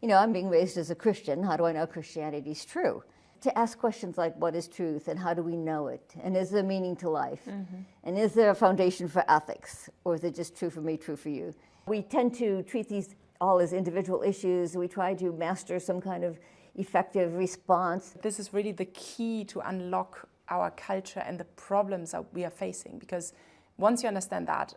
I'm being raised as a Christian. How do I know Christianity is true? To ask questions like, what is truth and how do we know it? And is there meaning to life? And is there a foundation for ethics? Or is it just true for me, true for you? We tend to treat these all as individual issues. We try to master some kind of effective response. This is really the key to unlock our culture and the problems that we are facing, because once you understand that,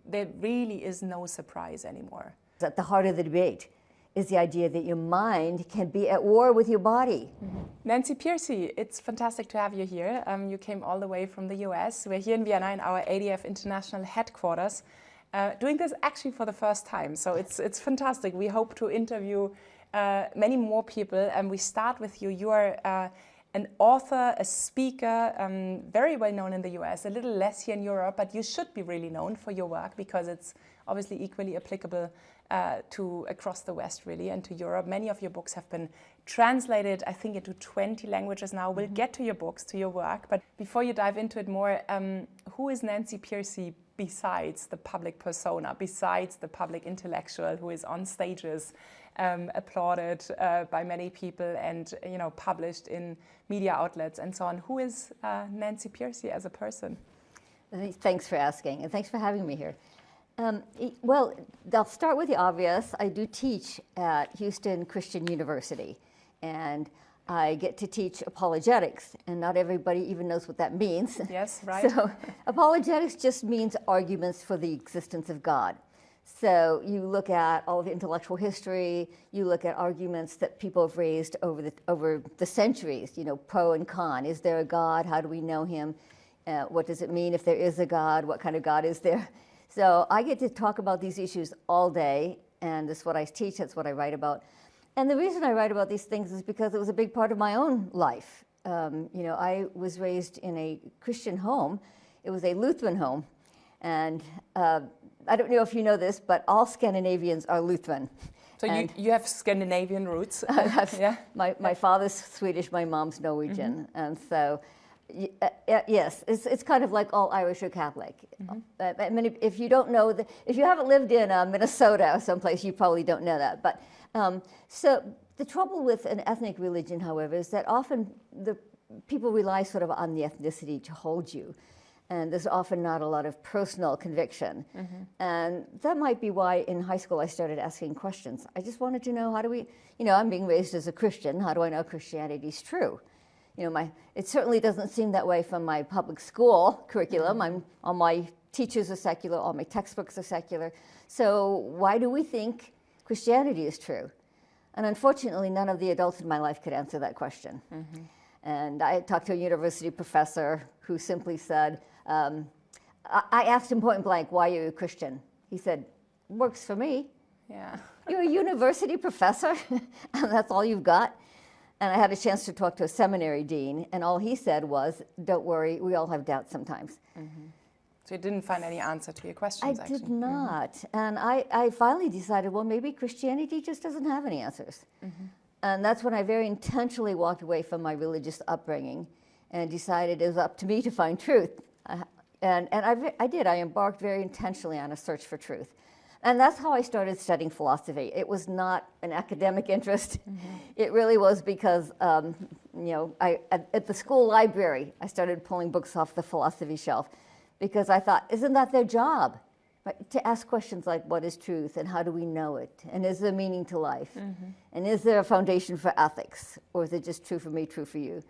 there really is no surprise anymore. At the heart of the debate is the idea that your mind can be at war with your body. Nancy Pearcey, it's fantastic to have you here. You came all the way from the US. We're here in Vienna in our ADF International headquarters, doing this actually for the first time. So it's fantastic. We hope to interview many more people, and we start with you. You are an author, a speaker, very well known in the US, a little less here in Europe, but you should be really known for your work because it's obviously equally applicable to across the West, really, and to Europe. Many of your books have been translated, I think, into 20 languages now. We'll get to your books, to your work, but before you dive into it more, who is Nancy Pearcey besides the public persona, besides the public intellectual who is on stages, applauded by many people and published in media outlets and so on? Who is Nancy Pearcey as a person? Thanks for asking, and thanks for having me here. Well, I'll start with the obvious. I do teach at Houston Christian University, and I get to teach apologetics, and not everybody even knows what that means. Yes, right. So apologetics just means arguments for the existence of God. So you look at all of the intellectual history, you look at arguments that people have raised over the centuries, pro and con. Is there a God? How do we know him? What does it mean if there is a God? What kind of God is there? So I get to talk about these issues all day, and this is what I teach, that's what I write about. And the reason I write about these things is because it was a big part of my own life. I was raised in a Christian home. It was a Lutheran home, and I don't know if you know this, but all Scandinavians are Lutheran. So you have Scandinavian roots? Yeah. My father's Swedish, my mom's Norwegian, and so yes, it's kind of like all Irish or Catholic. I mean, if you don't know, if you haven't lived in Minnesota or someplace, you probably don't know that. But so the trouble with an ethnic religion, however, is that often the people rely sort of on the ethnicity to hold you. And there's often not a lot of personal conviction. And that might be why in high school I started asking questions. I just wanted to know, how do we, I'm being raised as a Christian, how do I know Christianity is true? It certainly doesn't seem that way from my public school curriculum. All my teachers are secular, all my textbooks are secular. So why do we think Christianity is true? And unfortunately, none of the adults in my life could answer that question. And I talked to a university professor who simply said, I asked him point blank, why are you a Christian? He said, works for me. Yeah. You're a university professor, and that's all you've got? And I had a chance to talk to a seminary dean, and all he said was, don't worry, we all have doubts sometimes. So you didn't find any answer to your questions, I did not. And I finally decided, well, maybe Christianity just doesn't have any answers. And that's when I very intentionally walked away from my religious upbringing and decided it was up to me to find truth. And I did. I embarked very intentionally on a search for truth. And that's how I started studying philosophy. It was not an academic interest. It really was because, at the school library, I started pulling books off the philosophy shelf because I thought, isn't that their job? Right? To ask questions like, what is truth and how do we know it? And is there meaning to life? And is there a foundation for ethics? Or is it just true for me, true for you?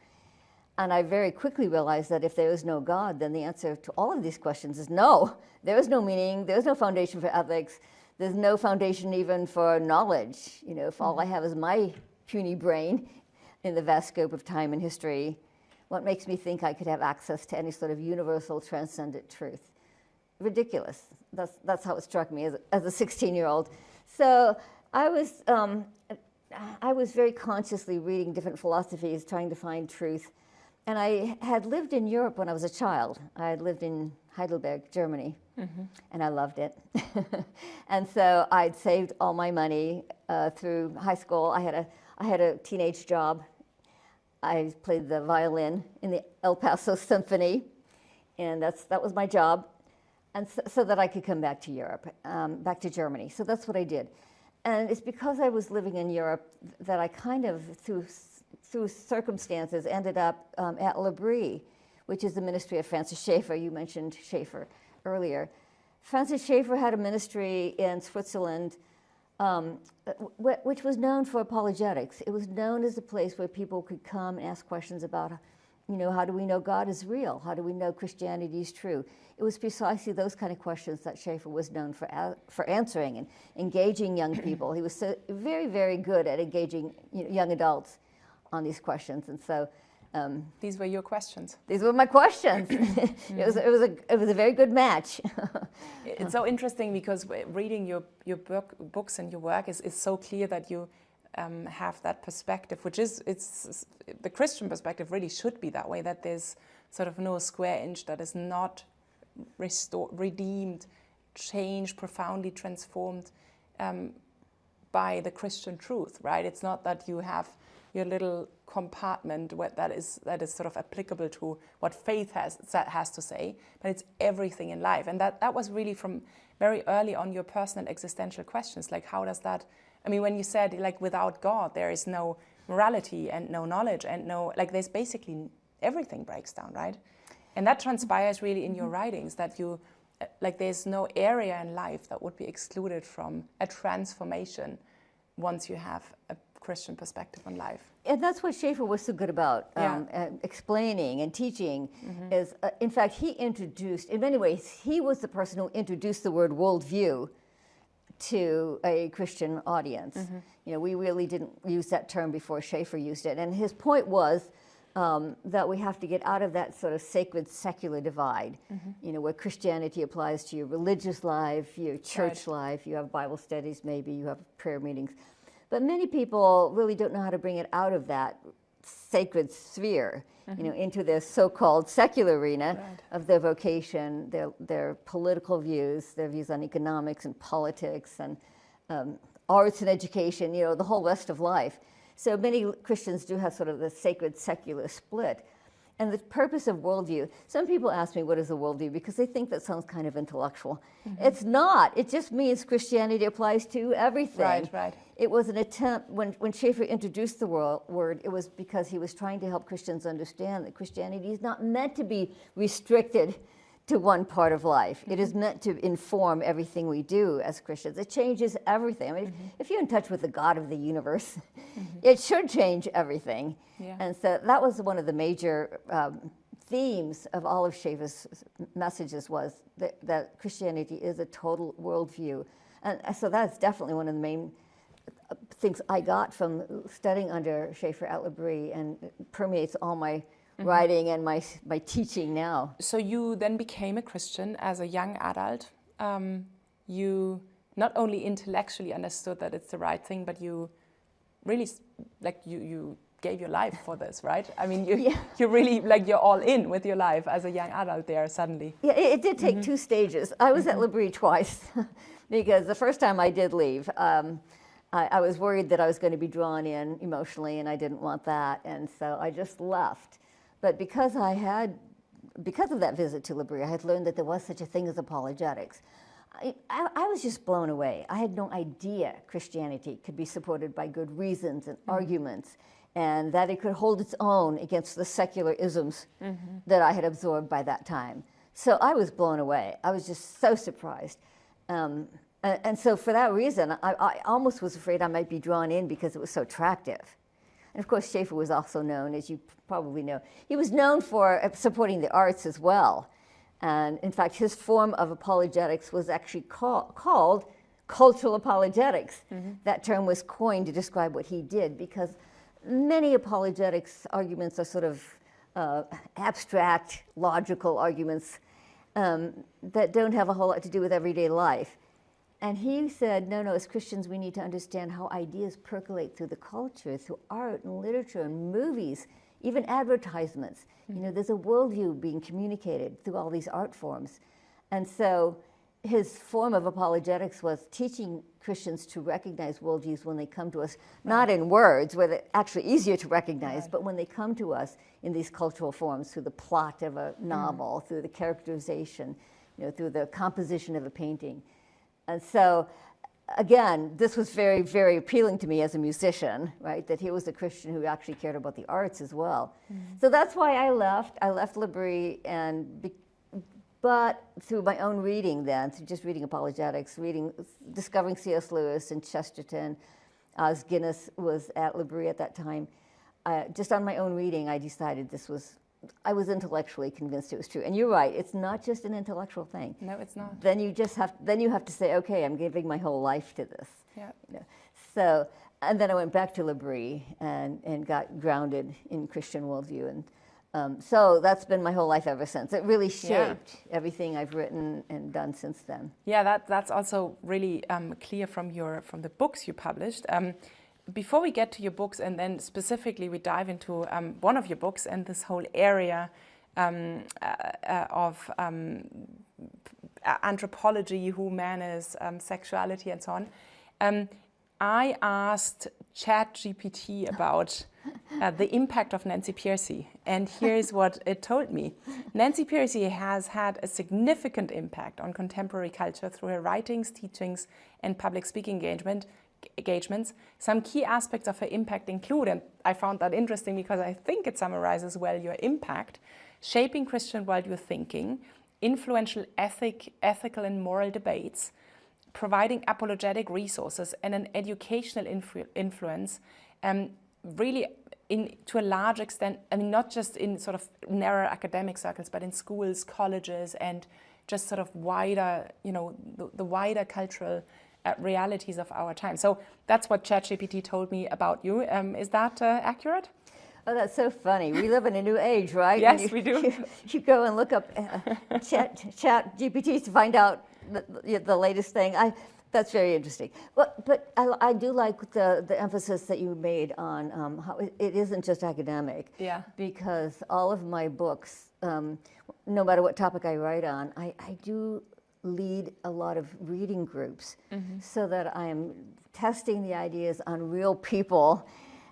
And I very quickly realized that if there is no God, then the answer to all of these questions is no. There is no meaning, there's no foundation for ethics, there's no foundation even for knowledge. If all I have is my puny brain in the vast scope of time and history, what makes me think I could have access to any sort of universal transcendent truth? Ridiculous. That's how it struck me as a 16-year-old. So I was very consciously reading different philosophies, trying to find truth. And I had lived in Europe when I was a child. I had lived in Heidelberg, Germany, and I loved it. And so I'd saved all my money through high school. I had a teenage job. I played the violin in the El Paso Symphony, and that was my job, and so that I could come back to Europe, back to Germany. So that's what I did. And it's because I was living in Europe that I kind of, through circumstances, ended up at L'Abri, which is the ministry of Francis Schaeffer. You mentioned Schaeffer earlier. Francis Schaeffer had a ministry in Switzerland which was known for apologetics. It was known as a place where people could come and ask questions about, how do we know God is real? How do we know Christianity is true? It was precisely those kind of questions that Schaeffer was known for answering and engaging young people. He was so very, very good at engaging young adults on these questions. And so these were your questions. These were my questions. It was a very good match. It's so interesting because reading your books and your work is so clear that you have that perspective, which it's the Christian perspective really should be that way, that there's sort of no square inch that is not restored, redeemed, changed, profoundly transformed by the Christian truth, right? It's not that you have your little compartment that is sort of applicable to what faith has to say, but it's everything in life. And that was really from very early on your personal existential questions, like how does that, when you said like without God there is no morality and no knowledge and no, like there's basically everything breaks down, right? And that transpires really in your writings, that you, like there's no area in life that would be excluded from a transformation once you have a Christian perspective on life. And that's what Schaeffer was so good about, explaining and teaching, is, in fact, he introduced, in many ways, he was the person who introduced the word worldview to a Christian audience. We really didn't use that term before Schaeffer used it. And his point was that we have to get out of that sort of sacred secular divide, where Christianity applies to your religious life, your church life, you have Bible studies, maybe you have prayer meetings. But many people really don't know how to bring it out of that sacred sphere, into their so-called secular arena of their vocation, their political views, their views on economics and politics and arts and education, the whole rest of life. So many Christians do have sort of the sacred secular split. And the purpose of worldview, some people ask me what is a worldview because they think that sounds kind of intellectual. It's not. It just means Christianity applies to everything. Right. It was an attempt, when Schaeffer introduced the word, it was because he was trying to help Christians understand that Christianity is not meant to be restricted to one part of life. It is meant to inform everything we do as Christians. It changes everything. If you're in touch with the God of the universe, it should change everything. Yeah. And so that was one of the major themes of all of Schaeffer's messages, was that Christianity is a total worldview. And so that's definitely one of the main things I got from studying under Schaeffer at L'Abri, and permeates all my writing and my teaching now. So you then became a Christian as a young adult. You not only intellectually understood that it's the right thing, but you really, you gave your life for this, right? You really, you're all in with your life as a young adult there suddenly. Yeah, it did take two stages. I was at L'Abri twice because the first time I did leave, I was worried that I was going to be drawn in emotionally, and I didn't want that, and so I just left. But because of that visit to L'Abri, I had learned that there was such a thing as apologetics. I was just blown away. I had no idea Christianity could be supported by good reasons and arguments, and that it could hold its own against the secular isms that I had absorbed by that time. So I was blown away. I was just so surprised. And so for that reason, I almost was afraid I might be drawn in because it was so attractive. And of course, Schaeffer was also known, as you probably know, he was known for supporting the arts as well. And in fact, his form of apologetics was actually called cultural apologetics. That term was coined to describe what he did, because many apologetics arguments are sort of abstract, logical arguments that don't have a whole lot to do with everyday life. And he said, no, as Christians, we need to understand how ideas percolate through the culture, through art and literature and movies, even advertisements. There's a worldview being communicated through all these art forms. And so his form of apologetics was teaching Christians to recognize worldviews when they come to us, not in words, where they're actually easier to recognize, but when they come to us in these cultural forms, through the plot of a novel, through the characterization, through the composition of a painting. And so again, this was very, very appealing to me as a musician, right? That he was a Christian who actually cared about the arts as well. So that's why I left. I left L'Abri, but through my own reading then, through just reading apologetics, discovering C.S. Lewis and Chesterton, Os Guinness was at L'Abri at that time. Just on my own reading, I decided I was intellectually convinced it was true. And you're right, it's not just an intellectual thing. No, it's not. Then you have to say, okay, I'm giving my whole life to this. Yeah. You know? So, and then I went back to L'Abri and got grounded in Christian worldview. And so that's been my whole life ever since. It really shaped everything I've written and done since then. Yeah, that's also really clear from the books you published. Before we get to your books, and then specifically we dive into one of your books and this whole area of anthropology, humanism, sexuality, and so on, I asked ChatGPT about the impact of Nancy Pearcey, and here's what it told me. Nancy Pearcey has had a significant impact on contemporary culture through her writings, teachings, and public speaking engagements. Some key aspects of her impact include, and I found that interesting because I think it summarizes well your impact, shaping Christian worldview thinking, influential ethical and moral debates, providing apologetic resources, and an educational influence, really to a large extent, I mean, not just in sort of narrow academic circles, but in schools, colleges, and just sort of wider, the wider cultural realities of our time. So that's what ChatGPT told me about you. Is that accurate? Oh, that's so funny. We live in a new age, right? Yes, we do. You go and look up ChatGPT to find out the latest thing. That's very interesting. But I do like the emphasis that you made on how it isn't just academic. Yeah. Because all of my books, no matter what topic I write on, I do lead a lot of reading groups so that I am testing the ideas on real people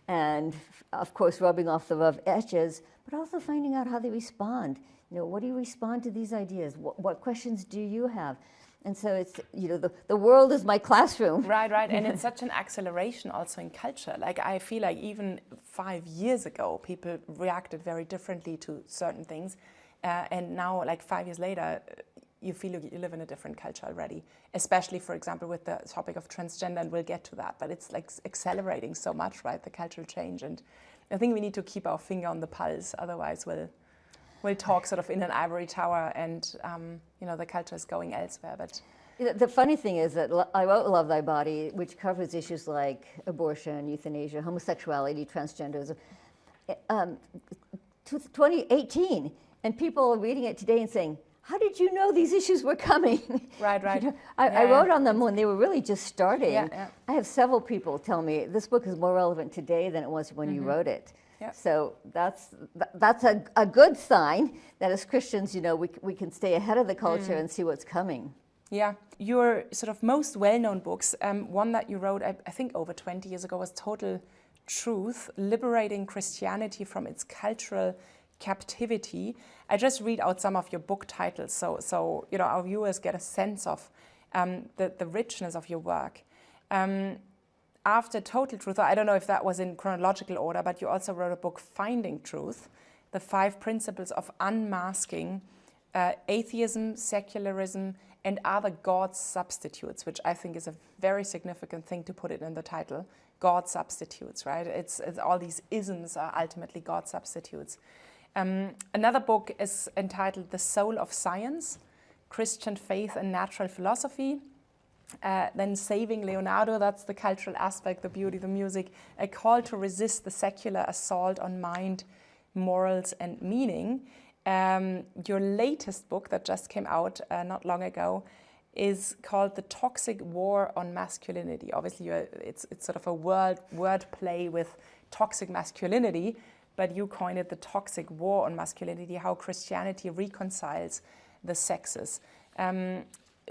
and, of course, rubbing off the rough edges, but also finding out how they respond. What do you respond to these ideas? What questions do you have? And so it's, the world is my classroom. Right. And it's such an acceleration also in culture. Like, I feel like even 5 years ago, people reacted very differently to certain things. And now, like 5 years later, you feel you live in a different culture already, especially, for example, with the topic of transgender, and we'll get to that. But it's like accelerating so much, right, the cultural change. And I think we need to keep our finger on the pulse, otherwise we'll talk sort of in an ivory tower and, the culture is going elsewhere. But the funny thing is that I wrote Love Thy Body, which covers issues like abortion, euthanasia, homosexuality, transgenderism, 2018, and people are reading it today and saying, how did you know these issues were coming? Right. I wrote on them when they were really just starting. Yeah. I have several people tell me this book is more relevant today than it was when you wrote it. Yeah. So that's a good sign that as Christians, we can stay ahead of the culture and see what's coming. Yeah. Your sort of most well-known books, one that you wrote, I think over 20 years ago, was Total Truth, Liberating Christianity from its Cultural Captivity. I just read out some of your book titles so our viewers get a sense of the richness of your work. After Total Truth, I don't know if that was in chronological order, but you also wrote a book, Finding Truth, The 5 Principles of Unmasking Atheism, Secularism, and Other God Substitutes, which I think is a very significant thing to put it in the title. God substitutes, right? It's all these isms are ultimately God substitutes. Another book is entitled The Soul of Science, Christian Faith and Natural Philosophy. Then Saving Leonardo, that's the cultural aspect, the beauty, the music. A Call to Resist the Secular Assault on Mind, Morals and Meaning. Your latest book that just came out not long ago is called The Toxic War on Masculinity. Obviously, it's sort of a word play with toxic masculinity, but you coined it The Toxic War on Masculinity, how Christianity reconciles the sexes.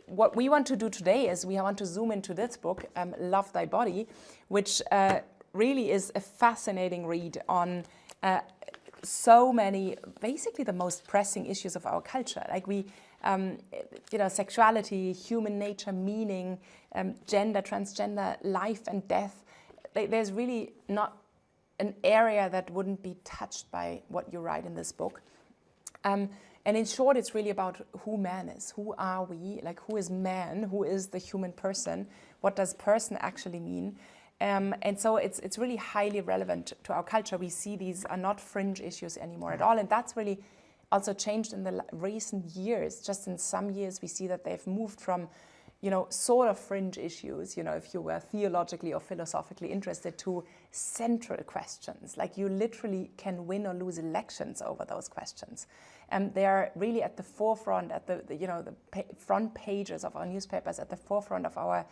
What we want to do today is we want to zoom into this book, Love Thy Body, which really is a fascinating read on so many, basically the most pressing issues of our culture. Like we sexuality, human nature, meaning, gender, transgender, life and death. There's really not an area that wouldn't be touched by what you write in this book. And in short, it's really about who man is. Who are we? Like, who is man? Who is the human person? What does person actually mean? And so it's really highly relevant to our culture. We see these are not fringe issues anymore at all. And that's really also changed in the recent years. Just in some years, we see that they've moved from, sort of fringe issues, if you were theologically or philosophically interested, to central questions. Like, you literally can win or lose elections over those questions. And they are really at the forefront, at the front pages of our newspapers, at the forefront of our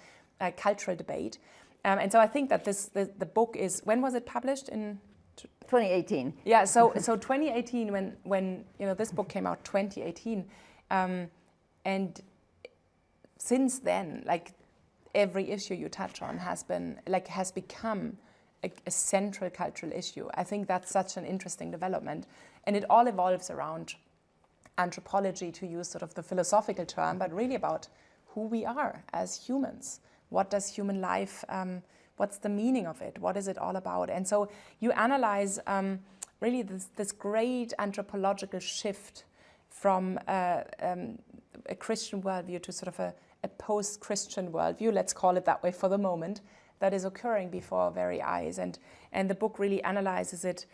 cultural debate. And so I think that the book is, when was it published? In 2018. Yeah, so 2018, when this book came out, 2018, and since then, like, every issue you touch on has become a central cultural issue. I think that's such an interesting development, and it all evolves around anthropology, to use sort of the philosophical term, but really about who we are as humans. What does human life? What's the meaning of it? What is it all about? And so you analyze really this great anthropological shift from a Christian worldview to sort of a post-Christian worldview, let's call it that way for the moment, that is occurring before our very eyes. And the book really analyzes it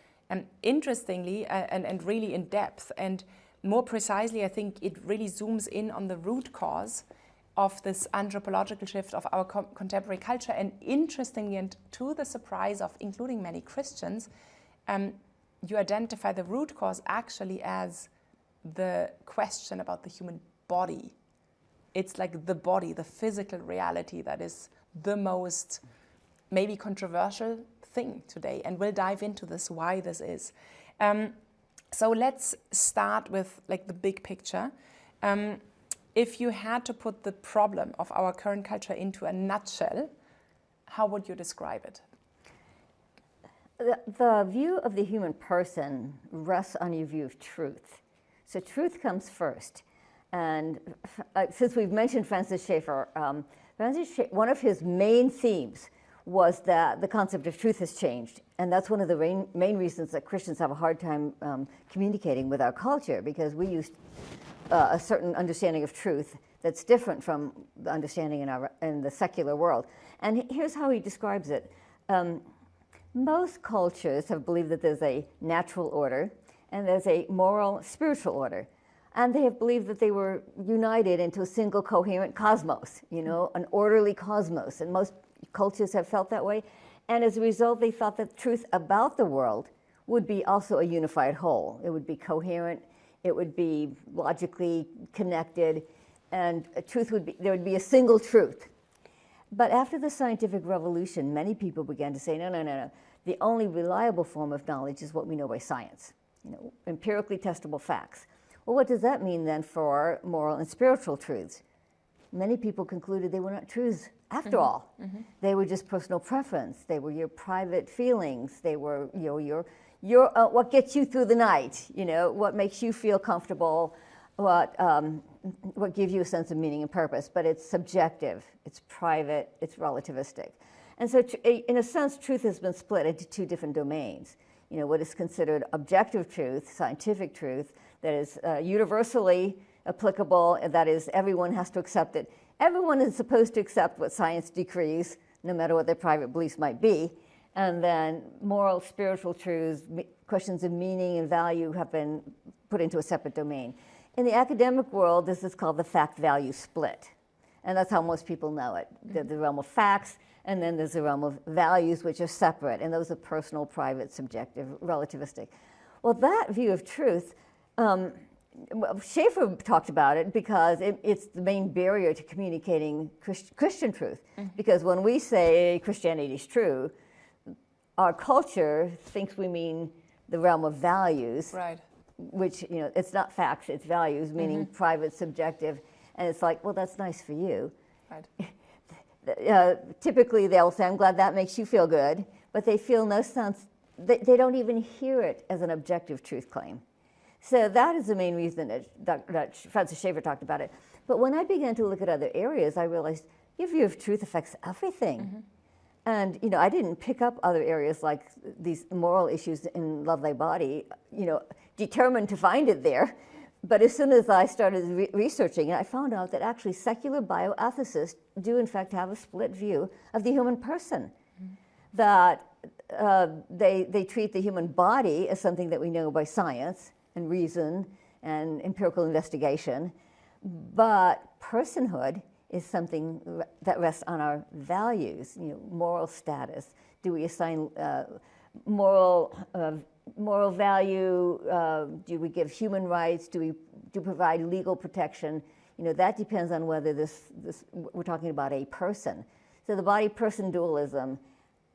interestingly and really in depth. And more precisely, I think it really zooms in on the root cause of this anthropological shift of our contemporary culture. And interestingly, and to the surprise of including many Christians, you identify the root cause actually as the question about the human body. It's like the body, the physical reality, that is the most maybe controversial thing today. And we'll dive into this, why this is. So let's start with like the big picture. If you had to put the problem of our current culture into a nutshell, how would you describe it? The view of the human person rests on your view of truth. So truth comes first. And since we've mentioned Francis Schaeffer, one of his main themes was that the concept of truth has changed. And that's one of the main reasons that Christians have a hard time communicating with our culture, because we use a certain understanding of truth that's different from the understanding in the secular world. And here's how he describes it. Most cultures have believed that there's a natural order and there's a moral, spiritual order. And they have believed that they were united into a single coherent cosmos, an orderly cosmos. And most cultures have felt that way. And as a result, they thought that truth about the world would be also a unified whole. It would be coherent, it would be logically connected, and there would be a single truth. But after the scientific revolution, many people began to say, no. The only reliable form of knowledge is what we know by science, empirically testable facts. Well, what does that mean then for moral and spiritual truths? Many people concluded they were not truths after all. Mm-hmm. They were just personal preference. They were your private feelings. They were your what gets you through the night. What makes you feel comfortable. What gives you a sense of meaning and purpose. But it's subjective. It's private. It's relativistic. And so, in a sense, truth has been split into two different domains. What is considered objective truth, scientific truth, that is universally applicable, and that is everyone has to accept it. Everyone is supposed to accept what science decrees, no matter what their private beliefs might be. And then moral, spiritual truths, questions of meaning and value have been put into a separate domain. In the academic world, this is called the fact-value split. And that's how most people know it. There's the realm of facts, and then there's the realm of values, which are separate. And those are personal, private, subjective, relativistic. Well, that view of truth, Schaeffer talked about it because it's the main barrier to communicating Christian truth. Mm-hmm. Because when we say Christianity is true, our culture thinks we mean the realm of values, right? Which, it's not facts, it's values, meaning private, subjective. And it's like, well, that's nice for you. Right. Typically, they'll say, I'm glad that makes you feel good. But they feel no sense. They don't even hear it as an objective truth claim. So that is the main reason that Francis Schaeffer talked about it. But when I began to look at other areas, I realized your view of truth affects everything. And, I didn't pick up other areas like these moral issues in Love Thy Body, determined to find it there. But as soon as I started researching it, I found out that actually secular bioethicists do in fact have a split view of the human person. That they treat the human body as something that we know by science and reason and empirical investigation, but personhood is something that rests on our values, moral status. Do we assign moral value? Do we give human rights? Do we provide legal protection? That depends on whether this we're talking about a person. So the body-person dualism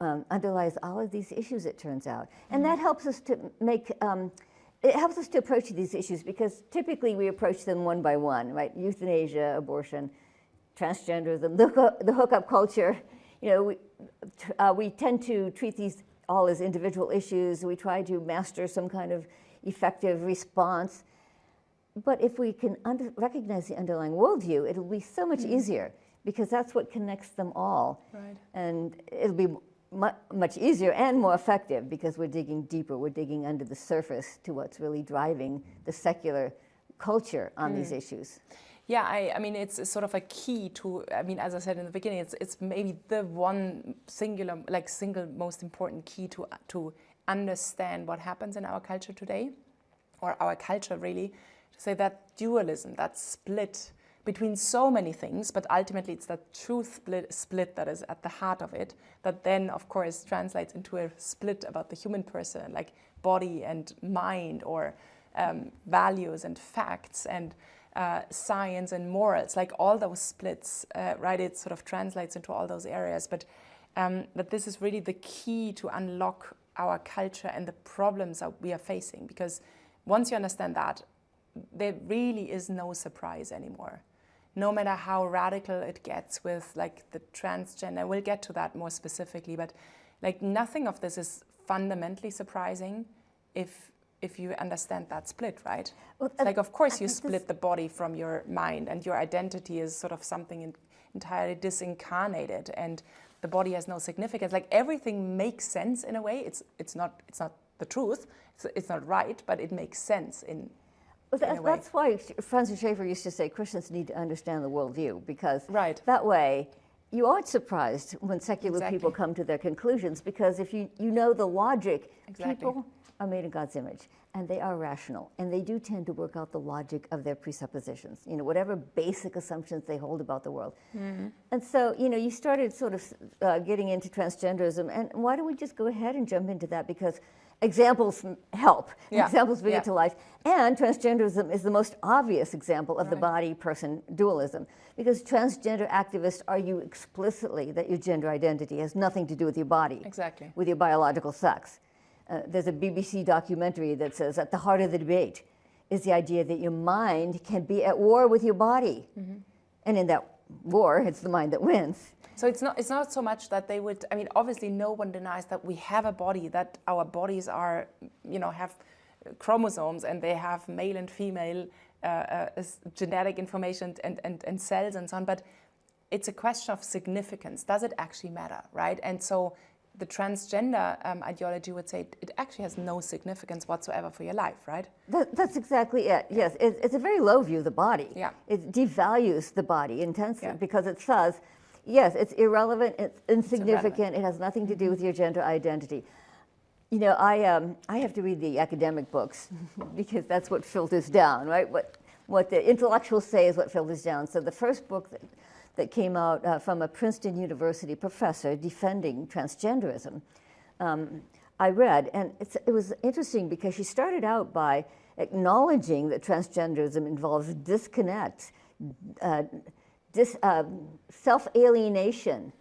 underlies all of these issues, it turns out, and that helps us to make. It helps us to approach these issues because typically we approach them one by one, right? Euthanasia, abortion, transgenderism, the hookup culture. We tend to treat these all as individual issues. We try to master some kind of effective response. But if we can recognize the underlying worldview, it'll be so much easier because that's what connects them all. Right. And it'll be much easier and more effective because we're digging deeper. We're digging under the surface to what's really driving the secular culture on these issues. Yeah, I mean, it's sort of a key to, as I said in the beginning, it's maybe the one single most important key to understand what happens in our culture today, or our culture really, to say that dualism, that split between so many things, but ultimately it's that truth split that is at the heart of it, that then, of course, translates into a split about the human person, like body and mind, or values and facts, and science and morals, like all those splits, right? It sort of translates into all those areas, but that this is really the key to unlock our culture and the problems that we are facing, because once you understand that, there really is no surprise anymore. No matter how radical it gets with like the transgender, we'll get to that more specifically, but like nothing of this is fundamentally surprising if you understand that split, right? Well, like, of course, you split the body from your mind, and your identity is sort of something entirely disincarnated, and the body has no significance. Like everything makes sense in a way. It's not the truth. It's not right, but it makes sense in. Well, that's why Francis Schaeffer used to say Christians need to understand the worldview, because that way you aren't surprised when secular people come to their conclusions, because if you know the logic, people are made in God's image, and they are rational, and they do tend to work out the logic of their presuppositions, whatever basic assumptions they hold about the world. And so, you started sort of getting into transgenderism, and why don't we just go ahead and jump into that, because examples help. Examples bring it to life. And transgenderism is the most obvious example of the body-person dualism, because transgender activists argue explicitly that your gender identity has nothing to do with your body, with your biological sex. There's a BBC documentary that says at the heart of the debate is the idea that your mind can be at war with your body. And in that war, it's the mind that wins. So it's not so much that they would, obviously no one denies that we have a body, that our bodies are, have chromosomes, and they have male and female genetic information and cells and so on, but it's a question of significance. Does it actually matter, right? And so the transgender ideology would say it actually has no significance whatsoever for your life, right? That's exactly it, yes. It's a very low view of the body. It devalues the body intensely because it says, yes, it's irrelevant, it's insignificant, it has nothing to do with your gender identity. I have to read the academic books because that's what filters down, right? What the intellectuals say is what filters down. So the first book that came out from a Princeton University professor defending transgenderism, I read, and it was interesting because she started out by acknowledging that transgenderism involves disconnect, self-alienation,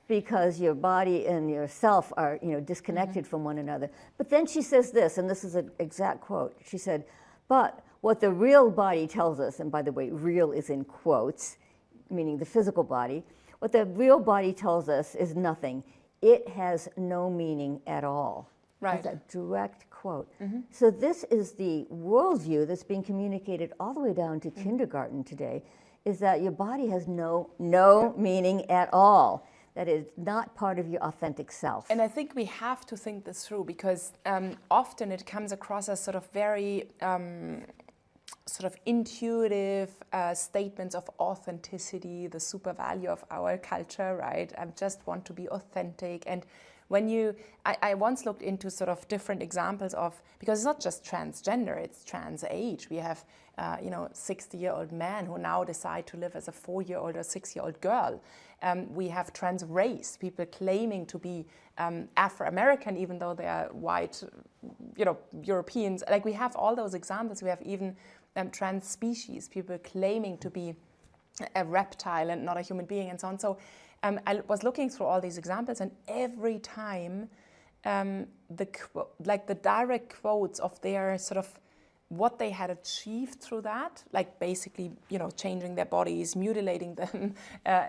because your body and yourself are disconnected from one another. But then she says this, and this is an exact quote. She said, but what the real body tells us, and by the way, real is in quotes, meaning the physical body, what the real body tells us is nothing. It has no meaning at all. Right. That's a direct quote. So this is the worldview that's being communicated all the way down to kindergarten today, is that your body has no meaning at all. That is not part of your authentic self. And I think we have to think this through, because often it comes across as sort of very sort of intuitive statements of authenticity, the super value of our culture, right? I just want to be authentic. And when I once looked into sort of different examples of, because it's not just transgender, it's trans age. We have, 60-year-old men who now decide to live as a 4-year-old or 6-year-old girl. We have trans race, people claiming to be Afro-American, even though they are white, Europeans. Like, we have all those examples. We have even trans species, people claiming to be a reptile and not a human being, and so on. So I was looking through all these examples, and every time the direct quotes of their sort of what they had achieved through that, like basically, changing their bodies, mutilating them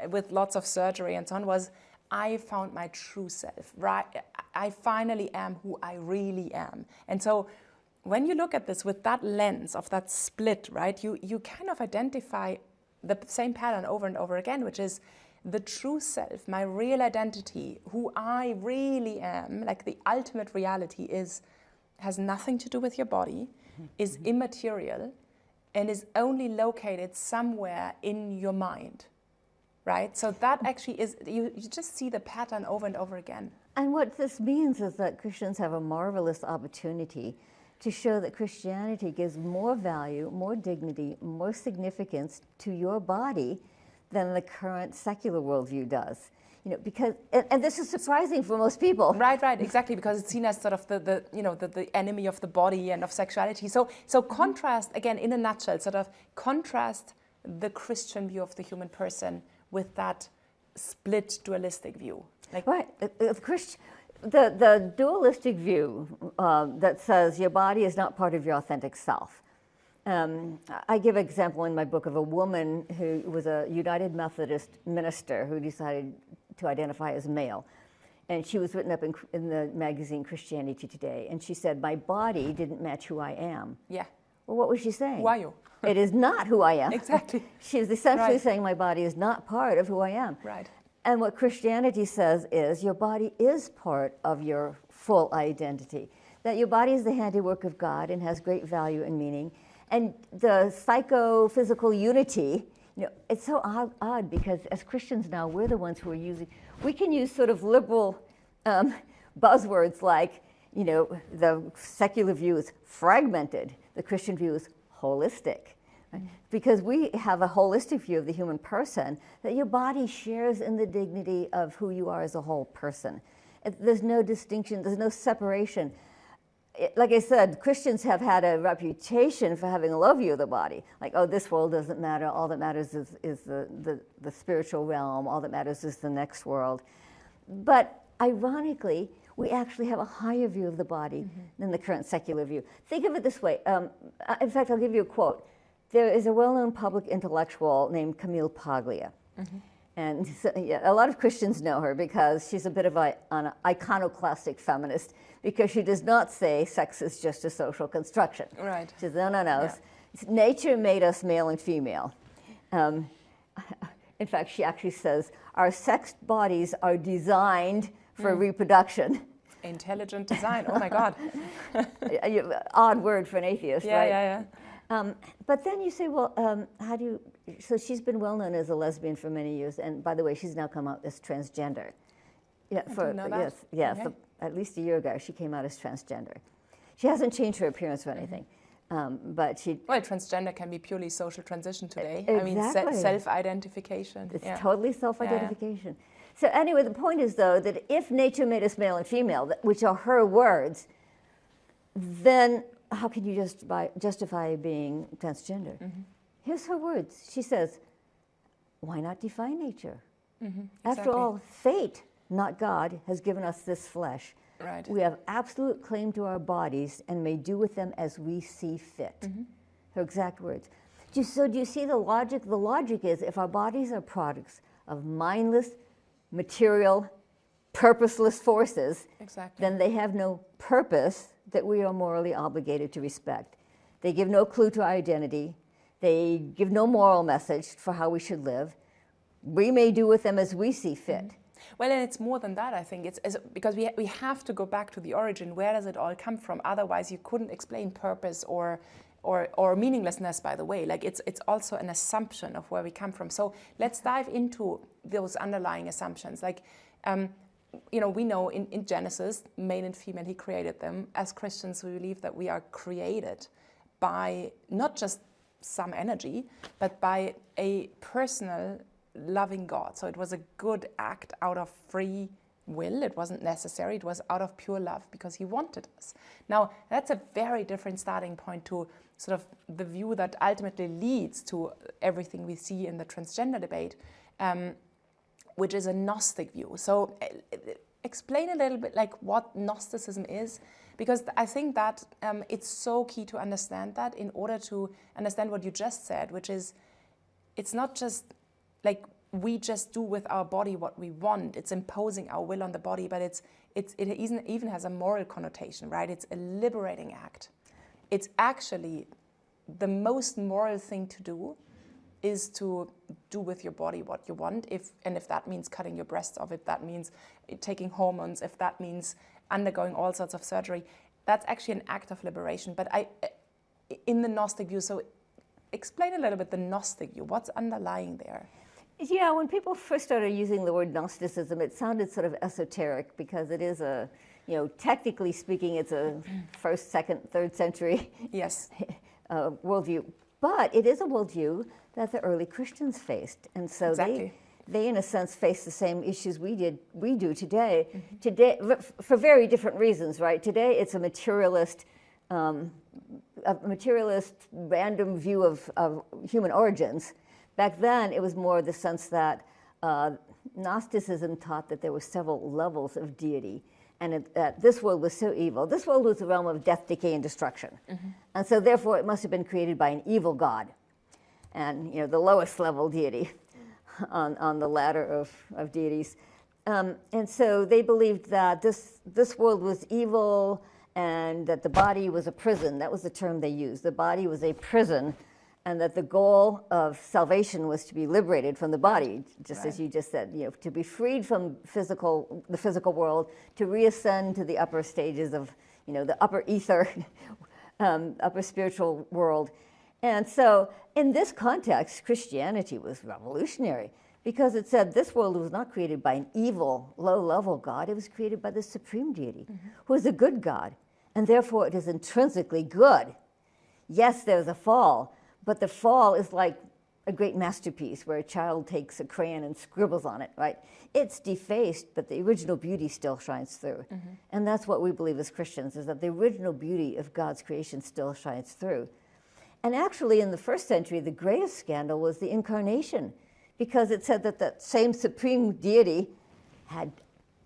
with lots of surgery and so on, was, I found my true self, right? I finally am who I really am. And so when you look at this with that lens of that split, right, you kind of identify the same pattern over and over again, which is the true self, my real identity, who I really am, like the ultimate reality has nothing to do with your body, is immaterial, and is only located somewhere in your mind, right? So that actually is, you just see the pattern over and over again. And what this means is that Christians have a marvelous opportunity to show that Christianity gives more value, more dignity, more significance to your body than the current secular worldview does. Because, and this is surprising for most people. Right, exactly, because it's seen as sort of the enemy of the body and of sexuality. So contrast, again, in a nutshell, sort of contrast the Christian view of the human person with that split dualistic view. Like, right, the dualistic view that says your body is not part of your authentic self. I give an example in my book of a woman who was a United Methodist minister who decided to identify as male. And she was written up in the magazine Christianity Today. And she said, my body didn't match who I am. Yeah. Well, what was she saying? Who are you? It is not who I am. Exactly. She's essentially saying my body is not part of who I am. Right. And what Christianity says is your body is part of your full identity. That your body is the handiwork of God and has great value and meaning. And the psychophysical unity, it's so odd because as Christians now, we're the ones who are we can use sort of liberal buzzwords like, the secular view is fragmented, the Christian view is holistic. Right? Because we have a holistic view of the human person, that your body shares in the dignity of who you are as a whole person. There's no distinction, there's no separation. Like I said, Christians have had a reputation for having a low view of the body. Like, oh, this world doesn't matter. All that matters is the spiritual realm. All that matters is the next world. But ironically, we actually have a higher view of the body than the current secular view. Think of it this way. In fact, I'll give you a quote. There is a well-known public intellectual named Camille Paglia. And so, a lot of Christians know her because she's a bit of an iconoclastic feminist, because she does not say sex is just a social construction. Right. She says, no. Yeah. Nature made us male and female. In fact, she actually says our sex bodies are designed for reproduction. Intelligent design, oh my God. Odd word for an atheist, right? Yeah. But then you say, well, so she's been well known as a lesbian for many years, and by the way, she's now come out as transgender. Yeah, I didn't know that. Yes, Okay. At least a year ago, she came out as transgender. She hasn't changed her appearance or anything, but she... Well, transgender can be purely social transition today. Exactly. I mean, self-identification. It's totally self-identification. So anyway, the point is, though, that if nature made us male and female, which are her words, then how can you justify being transgender? Here's her words. She says, why not defy nature? After all, fate, not God, has given us this flesh. Right. We have absolute claim to our bodies and may do with them as we see fit. Her exact words. So do you see the logic? The logic is if our bodies are products of mindless, material, purposeless forces, Exactly. then they have no purpose that we are morally obligated to respect. They give no clue to our identity. They give no moral message for how we should live. We may do with them as we see fit. Well, and it's more than that, I think. It's because we have to go back to the origin. Where does it all come from? Otherwise, you couldn't explain purpose or meaninglessness, by the way. Like, it's also an assumption of where we come from. So let's dive into those underlying assumptions. Like, we know in Genesis, male and female, he created them. As Christians, we believe that we are created by not just some energy, but by a personal, loving God. So it was a good act out of free will. It wasn't necessary. It was out of pure love because he wanted us. Now, that's a very different starting point to sort of the view that ultimately leads to everything we see in the transgender debate, which is a Gnostic view. So explain a little bit like what Gnosticism is, because I think that it's so key to understand that in order to understand what you just said, which is it's not just like we just do with our body what we want. It's imposing our will on the body, but it even has a moral connotation, right? It's a liberating act. It's actually the most moral thing to do is to do with your body what you want. If that means cutting your breasts off, if that means taking hormones, if that means undergoing all sorts of surgery, that's actually an act of liberation. But in the Gnostic view, so explain a little bit the Gnostic view. What's underlying there? Yeah, when people first started using the word Gnosticism, it sounded sort of esoteric because it is technically speaking, it's a 1st, 2nd, 3rd century yes. worldview. But it is a worldview that the early Christians faced. And so exactly. they in a sense, face the same issues we do today. Mm-hmm. Today, for very different reasons, right? Today, it's a materialist random view of human origins. Back then, it was more the sense that Gnosticism taught that there were several levels of deity, and that this world was so evil. This world was the realm of death, decay, and destruction. Mm-hmm. And so therefore, it must have been created by an evil god, and the lowest level deity on the ladder of deities. And so they believed that this world was evil and that the body was a prison. That was the term they used. The body was a prison, and that the goal of salvation was to be liberated from the body, just as you just said, to be freed from the physical world, to reascend to the upper stages of, the upper ether, upper spiritual world. And so in this context, Christianity was revolutionary because it said this world was not created by an evil, low-level God. It was created by the supreme deity, who is a good God, and therefore it is intrinsically good. Yes, there's a fall, but the fall is like a great masterpiece where a child takes a crayon and scribbles on it, right? It's defaced, but the original beauty still shines through. Mm-hmm. And that's what we believe as Christians, is that the original beauty of God's creation still shines through. And actually, in the 1st century, the greatest scandal was the incarnation, because it said that that same supreme deity had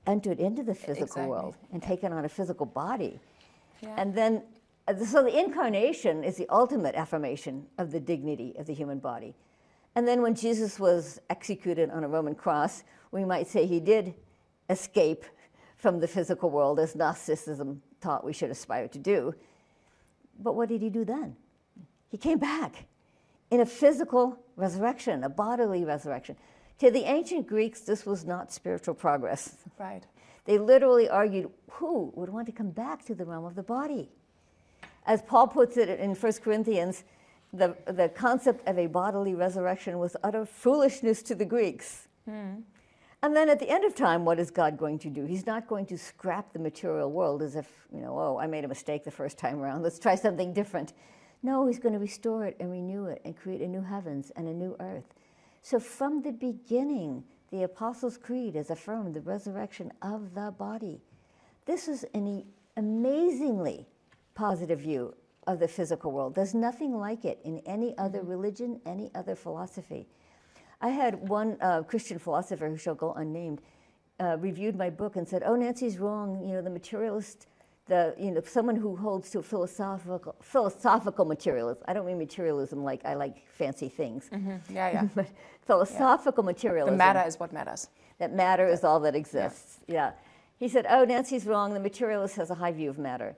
entered into the physical world and taken on a physical body. Yeah. And then, so the incarnation is the ultimate affirmation of the dignity of the human body. And then when Jesus was executed on a Roman cross, we might say he did escape from the physical world, as Gnosticism taught we should aspire to do. But what did he do then? He came back in a physical resurrection, a bodily resurrection. To the ancient Greeks, this was not spiritual progress. Right. They literally argued, who would want to come back to the realm of the body? As Paul puts it in 1 Corinthians, the concept of a bodily resurrection was utter foolishness to the Greeks. Mm. And then at the end of time, what is God going to do? He's not going to scrap the material world as if, I made a mistake the first time around. Let's try something different. No, he's going to restore it and renew it and create a new heavens and a new earth. So from the beginning, the Apostles' Creed has affirmed the resurrection of the body. This is an amazingly positive view of the physical world. There's nothing like it in any other religion, any other philosophy. I had one Christian philosopher, who shall go unnamed, reviewed my book and said, "Oh, Nancy's wrong. The materialist, someone who holds to philosophical materialism. I don't mean materialism like I like fancy things. Mm-hmm. Yeah, yeah. But philosophical materialism. The matter is what matters. that matter is all that exists. Yeah. He said, oh, Nancy's wrong. The materialist has a high view of matter.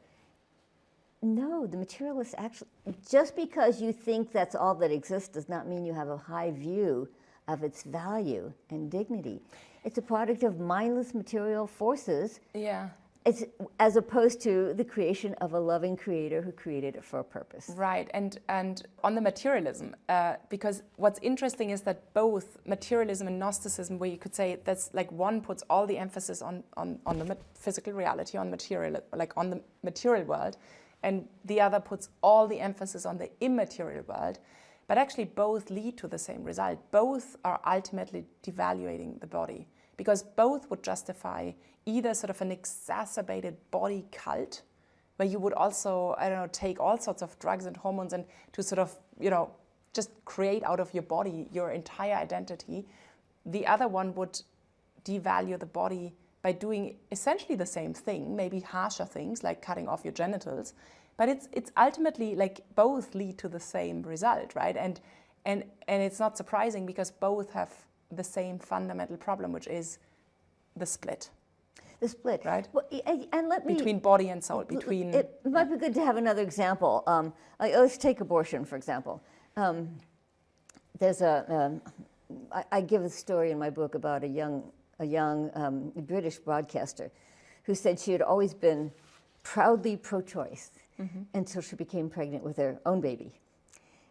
No, the materialist actually, just because you think that's all that exists does not mean you have a high view of its value and dignity. It's a product of mindless material forces. Yeah. It's as opposed to the creation of a loving creator who created it for a purpose. Right, and on the materialism, because what's interesting is that both materialism and Gnosticism, where you could say that's like one puts all the emphasis on the physical reality, on material, like on the material world, and the other puts all the emphasis on the immaterial world, but actually both lead to the same result. Both are ultimately devaluating the body, because both would justify either sort of an exacerbated body cult, where you would also, I don't know, take all sorts of drugs and hormones and to sort of, just create out of your body your entire identity. The other one would devalue the body by doing essentially the same thing, maybe harsher things like cutting off your genitals, but it's ultimately like both lead to the same result, right? And it's not surprising because both have the same fundamental problem, which is the split. The split, right? Well, and let me between body and soul. Between it might be good to have another example. Let's take abortion, for example. There's I give a story in my book about a young British broadcaster who said she had always been proudly pro-choice until she became pregnant with her own baby.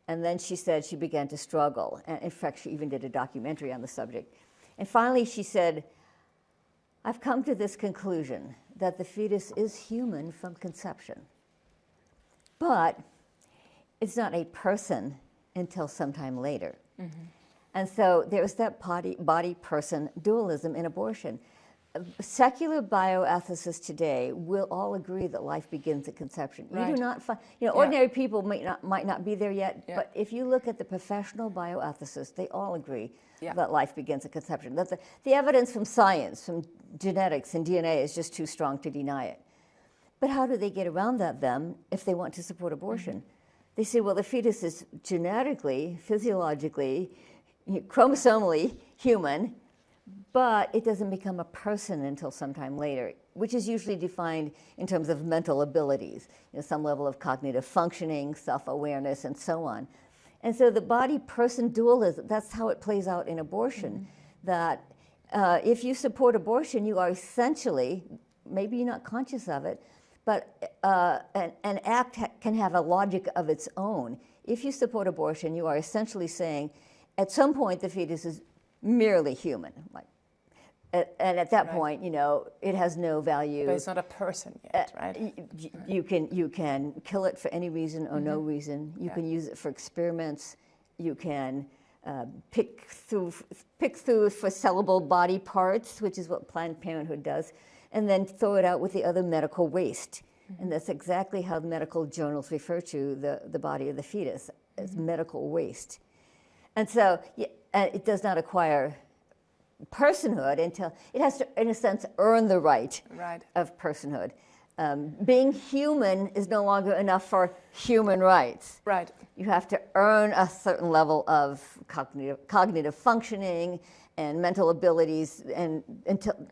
And then she said she began to struggle. And in fact, she even did a documentary on the subject. And finally, she said, I've come to this conclusion that the fetus is human from conception, but it's not a person until sometime later. And so there's that body-person dualism in abortion. Secular bioethicists today will all agree that life begins at conception. Right. You do not find, ordinary people might not be there yet, but if you look at the professional bioethicists, they all agree that life begins at conception. That the evidence from science, from genetics and DNA is just too strong to deny it. But how do they get around that then if they want to support abortion? They say, well, the fetus is genetically, physiologically, chromosomally human, but it doesn't become a person until sometime later, which is usually defined in terms of mental abilities, some level of cognitive functioning, self-awareness, and so on. And so the body-person dualism, that's how it plays out in abortion, that if you support abortion, you are essentially, maybe you're not conscious of it, but an act can have a logic of its own. If you support abortion, you are essentially saying, at some point, the fetus is merely human. And at that point, it has no value. But it's not a person yet, right? You can kill it for any reason or no reason. You can use it for experiments. You can pick through for sellable body parts, which is what Planned Parenthood does, and then throw it out with the other medical waste. And that's exactly how the medical journals refer to the body of the fetus, as medical waste. And so it does not acquire personhood until it has to, in a sense, earn the right of personhood. Being human is no longer enough for human rights. Right. You have to earn a certain level of cognitive functioning and mental abilities, and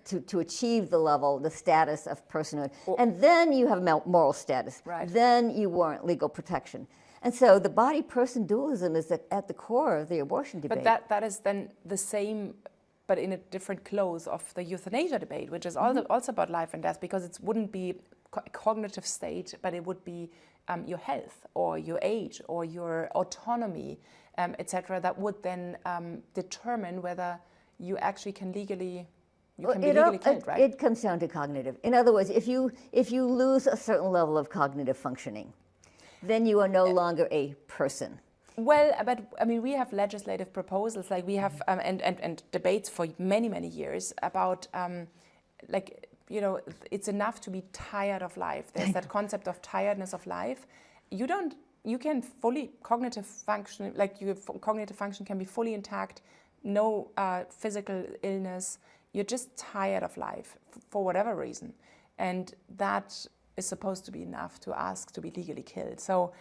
to achieve the status of personhood. And then you have moral status. Right. Then you warrant legal protection. And so the body-person dualism is at the core of the abortion debate. But that is then the same, but in a different close of the euthanasia debate, which is also about life and death, because it wouldn't be a cognitive state, but it would be your health or your age or your autonomy, etc., that would then determine whether you actually can be legally killed, right? It comes down to cognitive. In other words, if you lose a certain level of cognitive functioning, then you are no longer a person. Well, but I mean, we have legislative proposals, like we have, and debates for many, many years about, it's enough to be tired of life. There's that concept of tiredness of life. You can fully cognitive function, your cognitive function can be fully intact, no physical illness. You're just tired of life for whatever reason. And that is supposed to be enough to ask to be legally killed. So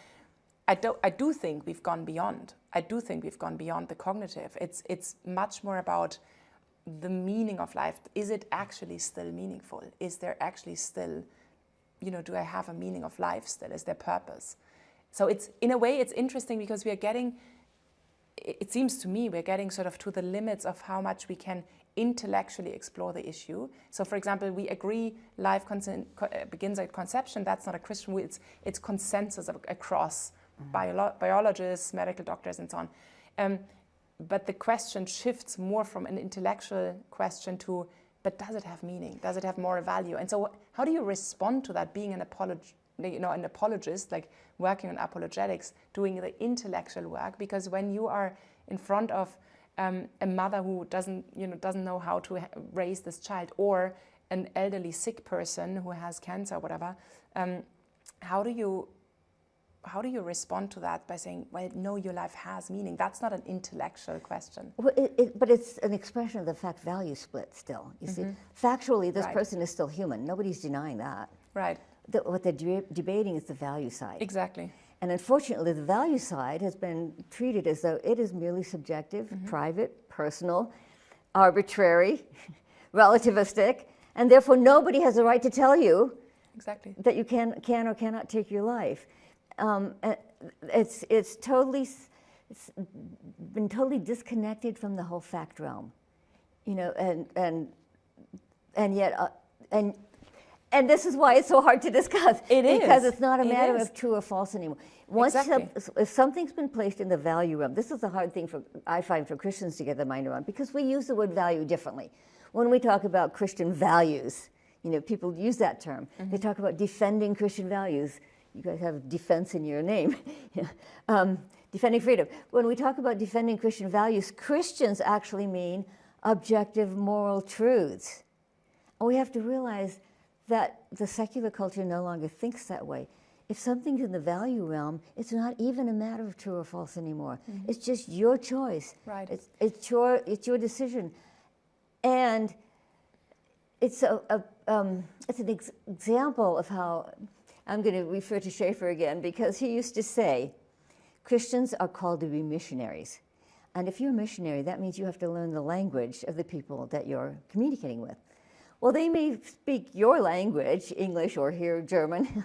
I do think we've gone beyond. I do think we've gone beyond the cognitive. It's much more about the meaning of life, is it actually still meaningful? Is there actually still, do I have a meaning of life still? Is there purpose? So it's, in a way, it's interesting because we are getting, it seems to me, we're getting sort of to the limits of how much we can intellectually explore the issue. So, for example, we agree life begins at conception. That's not a Christian view. It's consensus across biologists, medical doctors, and so on. But the question shifts more from an intellectual question to, but does it have meaning? Does it have moral value? And so, how do you respond to that? Being an apologist, like working on apologetics, doing the intellectual work, because when you are in front of a mother who doesn't know how to raise this child, or an elderly sick person who has cancer or whatever, how do you respond to that by saying, well, no, your life has meaning? That's not an intellectual question. Well, but it's an expression of the fact-value split still. You see, factually, this person is still human. Nobody's denying that. Right. What they're debating is the value side. Exactly. And unfortunately, the value side has been treated as though it is merely subjective, private, personal, arbitrary, relativistic, and therefore nobody has the right to tell you that you can or cannot take your life. It's been totally disconnected from the whole fact realm, and yet and this is why it's so hard to discuss. Because it's not a matter of true or false anymore. Once if something's been placed in the value realm, this is the hard thing I find for Christians to get their mind around, because we use the word value differently. When we talk about Christian values, people use that term. They talk about defending Christian values. You guys have defense in your name. Defending freedom. When we talk about defending Christian values, Christians actually mean objective moral truths. And we have to realize that the secular culture no longer thinks that way. If something's in the value realm, it's not even a matter of true or false anymore. It's just your choice. Right. It's your decision, and it's an example of how I'm going to refer to Schaeffer again, because he used to say, Christians are called to be missionaries, and if you're a missionary, that means you have to learn the language of the people that you're communicating with. Well, they may speak your language, English or here German.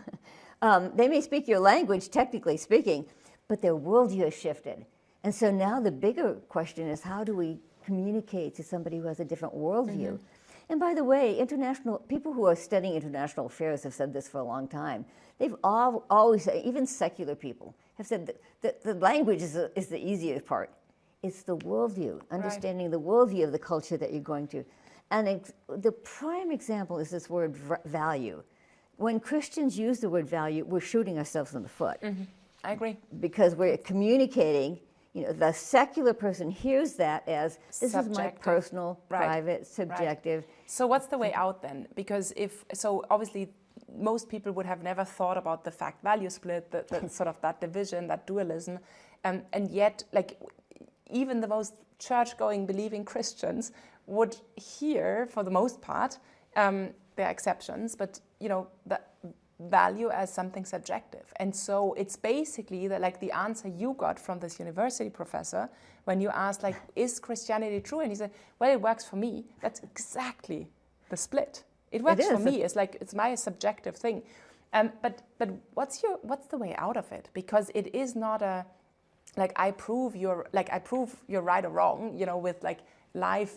They may speak your language, technically speaking, but their worldview has shifted. And so now the bigger question is, how do we communicate to somebody who has a different worldview? And by the way, people who are studying international affairs have said this for a long time. They've always, even secular people, have said that the language is the easiest part. It's the worldview, understanding the worldview of the culture that you're going to. And the prime example is this word value. When Christians use the word value, we're shooting ourselves in the foot. I agree. Because we're communicating, the secular person hears that as, this Subjective. is my personal, private, subjective. So what's the way out then? Because obviously most people would have never thought about the fact-value split, the sort of that division, that dualism, and yet, like, even the most church-going, believing Christians would hear, for the most part, there are exceptions, but the value as something subjective. And so it's basically the answer you got from this university professor when you asked, like, is Christianity true? And he said, well, it works for me. That's exactly the split. It works for me. It's my subjective thing. But what's the way out of it? Because it is not I prove you're right or wrong, with life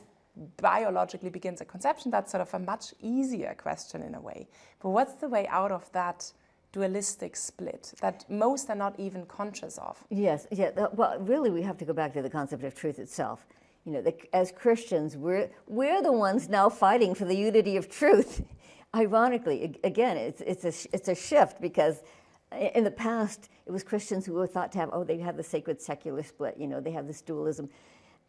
biologically begins at conception. That's sort of a much easier question in a way. But what's the way out of that dualistic split that most are not even conscious of? Yes, yeah. Well, really, we have to go back to the concept of truth itself. As Christians, we're the ones now fighting for the unity of truth. Ironically, again, it's a shift, because in the past it was Christians who were thought to have, they have the sacred secular split. They have this dualism.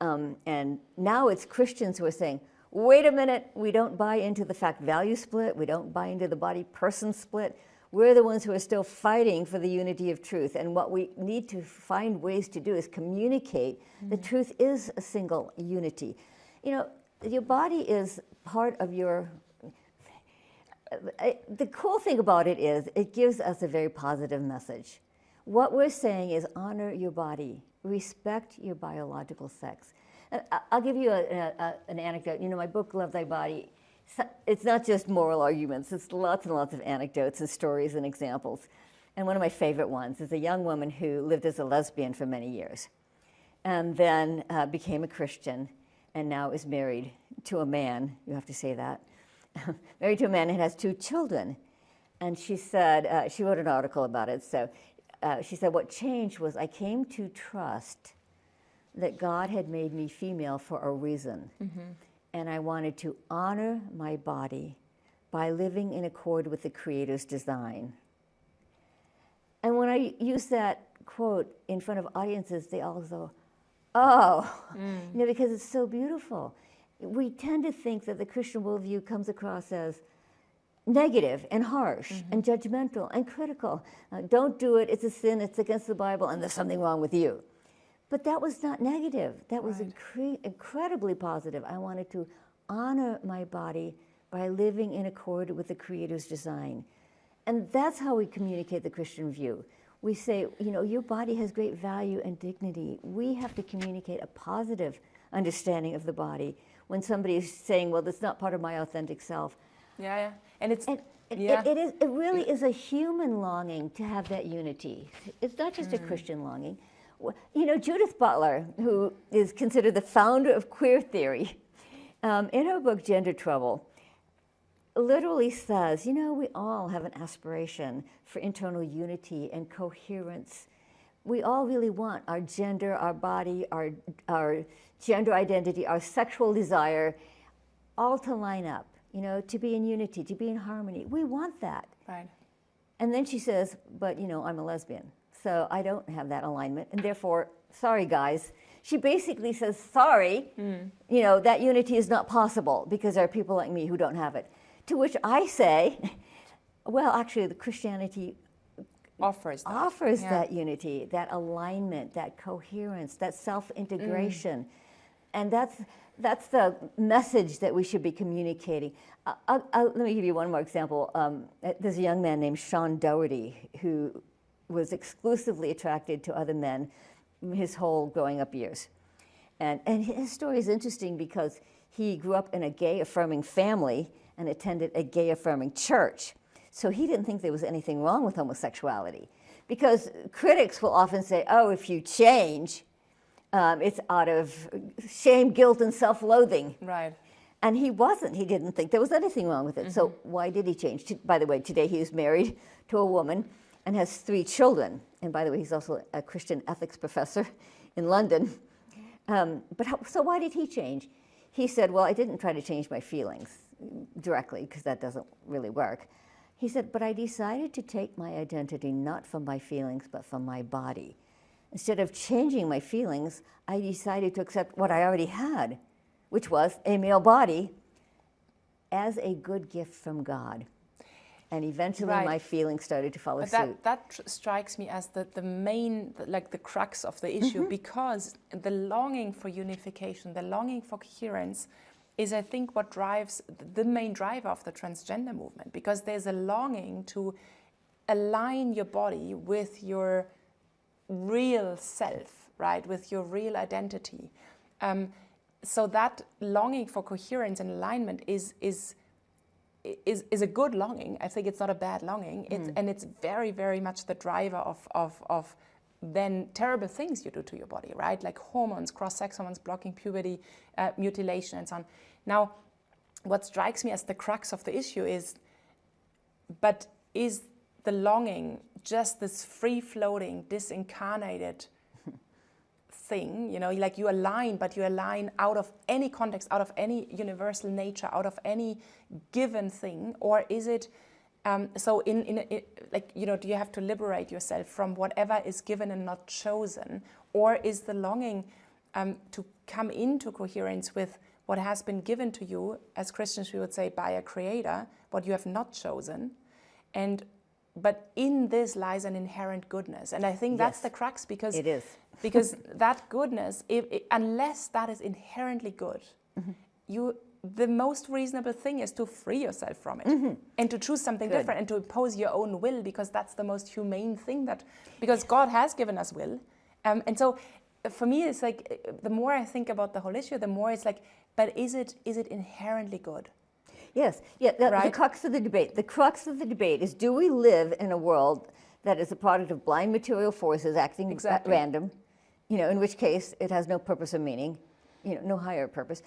And now it's Christians who are saying, wait a minute, we don't buy into the fact-value split, we don't buy into the body-person split. We're the ones who are still fighting for the unity of truth. And what we need to find ways to do is communicate the truth is a single unity. Your body is part of your... The cool thing about it is it gives us a very positive message. What we're saying is honor your body, respect your biological sex. I'll give you an anecdote. My book, Love Thy Body, it's not just moral arguments. It's lots and lots of anecdotes and stories and examples. And one of my favorite ones is a young woman who lived as a lesbian for many years and then became a Christian and now is married to a man, you have to say that, married to a man and has 2 children. And she said, she wrote an article about it, so she said, what changed was I came to trust that God had made me female for a reason. And I wanted to honor my body by living in accord with the Creator's design. And when I use that quote in front of audiences, they all go, oh, because it's so beautiful. We tend to think that the Christian worldview comes across as negative and harsh and judgmental and critical. Don't do it, it's a sin, it's against the Bible, and there's something wrong with you. But that was not negative. That was incredibly positive. I wanted to honor my body by living in accord with the Creator's design. And that's how we communicate the Christian view. We say, your body has great value and dignity. We have to communicate a positive understanding of the body. When somebody is saying, well, that's not part of my authentic self. Yeah. And it's... It really is a human longing to have that unity. It's not just a Christian longing. Judith Butler, who is considered the founder of queer theory, in her book, Gender Trouble, literally says, we all have an aspiration for internal unity and coherence. We all really want our gender, our body, our gender identity, our sexual desire, all to line up, to be in unity, to be in harmony. We want that. Right. And then she says, but, I'm a lesbian, so I don't have that alignment, and therefore, sorry, guys. She basically says, sorry, that unity is not possible because there are people like me who don't have it. To which I say, well, actually, the Christianity offers that unity, that alignment, that coherence, that self-integration. And that's the message that we should be communicating. Let me give you one more example. There's a young man named Sean Doherty who was exclusively attracted to other men his whole growing up years. And his story is interesting because he grew up in a gay-affirming family and attended a gay-affirming church. So he didn't think there was anything wrong with homosexuality. Because critics will often say, oh, if you change, it's out of shame, guilt, and self-loathing. Right. And he wasn't. He didn't think there was anything wrong with it. So why did he change? By the way, today he is married to a woman and has 3 children. And by the way, he's also a Christian ethics professor in London. So why did he change? He said, well, I didn't try to change my feelings directly, because that doesn't really work. He said, but I decided to take my identity not from my feelings, but from my body. Instead of changing my feelings, I decided to accept what I already had, which was a male body, as a good gift from God. And eventually my feelings started to follow suit. That strikes me as the main, the crux of the issue, because the longing for unification, the longing for coherence is, I think, what drives the main driver of the transgender movement, because there's a longing to align your body with your real self, right, with your real identity. So that longing for coherence and alignment is a good longing. I think it's not a bad longing. And it's very, very much the driver of then terrible things you do to your body, right? Like hormones, cross-sex hormones, blocking puberty, mutilation, and so on. Now, what strikes me as the crux of the issue is the longing just this free-floating, disincarnated thing, like you align, but you align out of any context, out of any universal nature, out of any given thing? Or is it, do you have to liberate yourself from whatever is given and not chosen? Or is the longing to come into coherence with what has been given to you, as Christians we would say, by a creator, what you have not chosen, but in this lies an inherent goodness. And I think that's the crux, because it is. Because that goodness, unless that is inherently good, the most reasonable thing is to free yourself from it and to choose something different and to impose your own will, because that's the most humane thing because God has given us will. And so for me, it's like the more I think about the whole issue, the more it's like, but is it inherently good? Yes, yeah. The Right? crux of the debate. The crux of the debate is: do we live in a world that is a product of blind material forces acting at random? In which case it has no purpose or meaning, no higher purpose.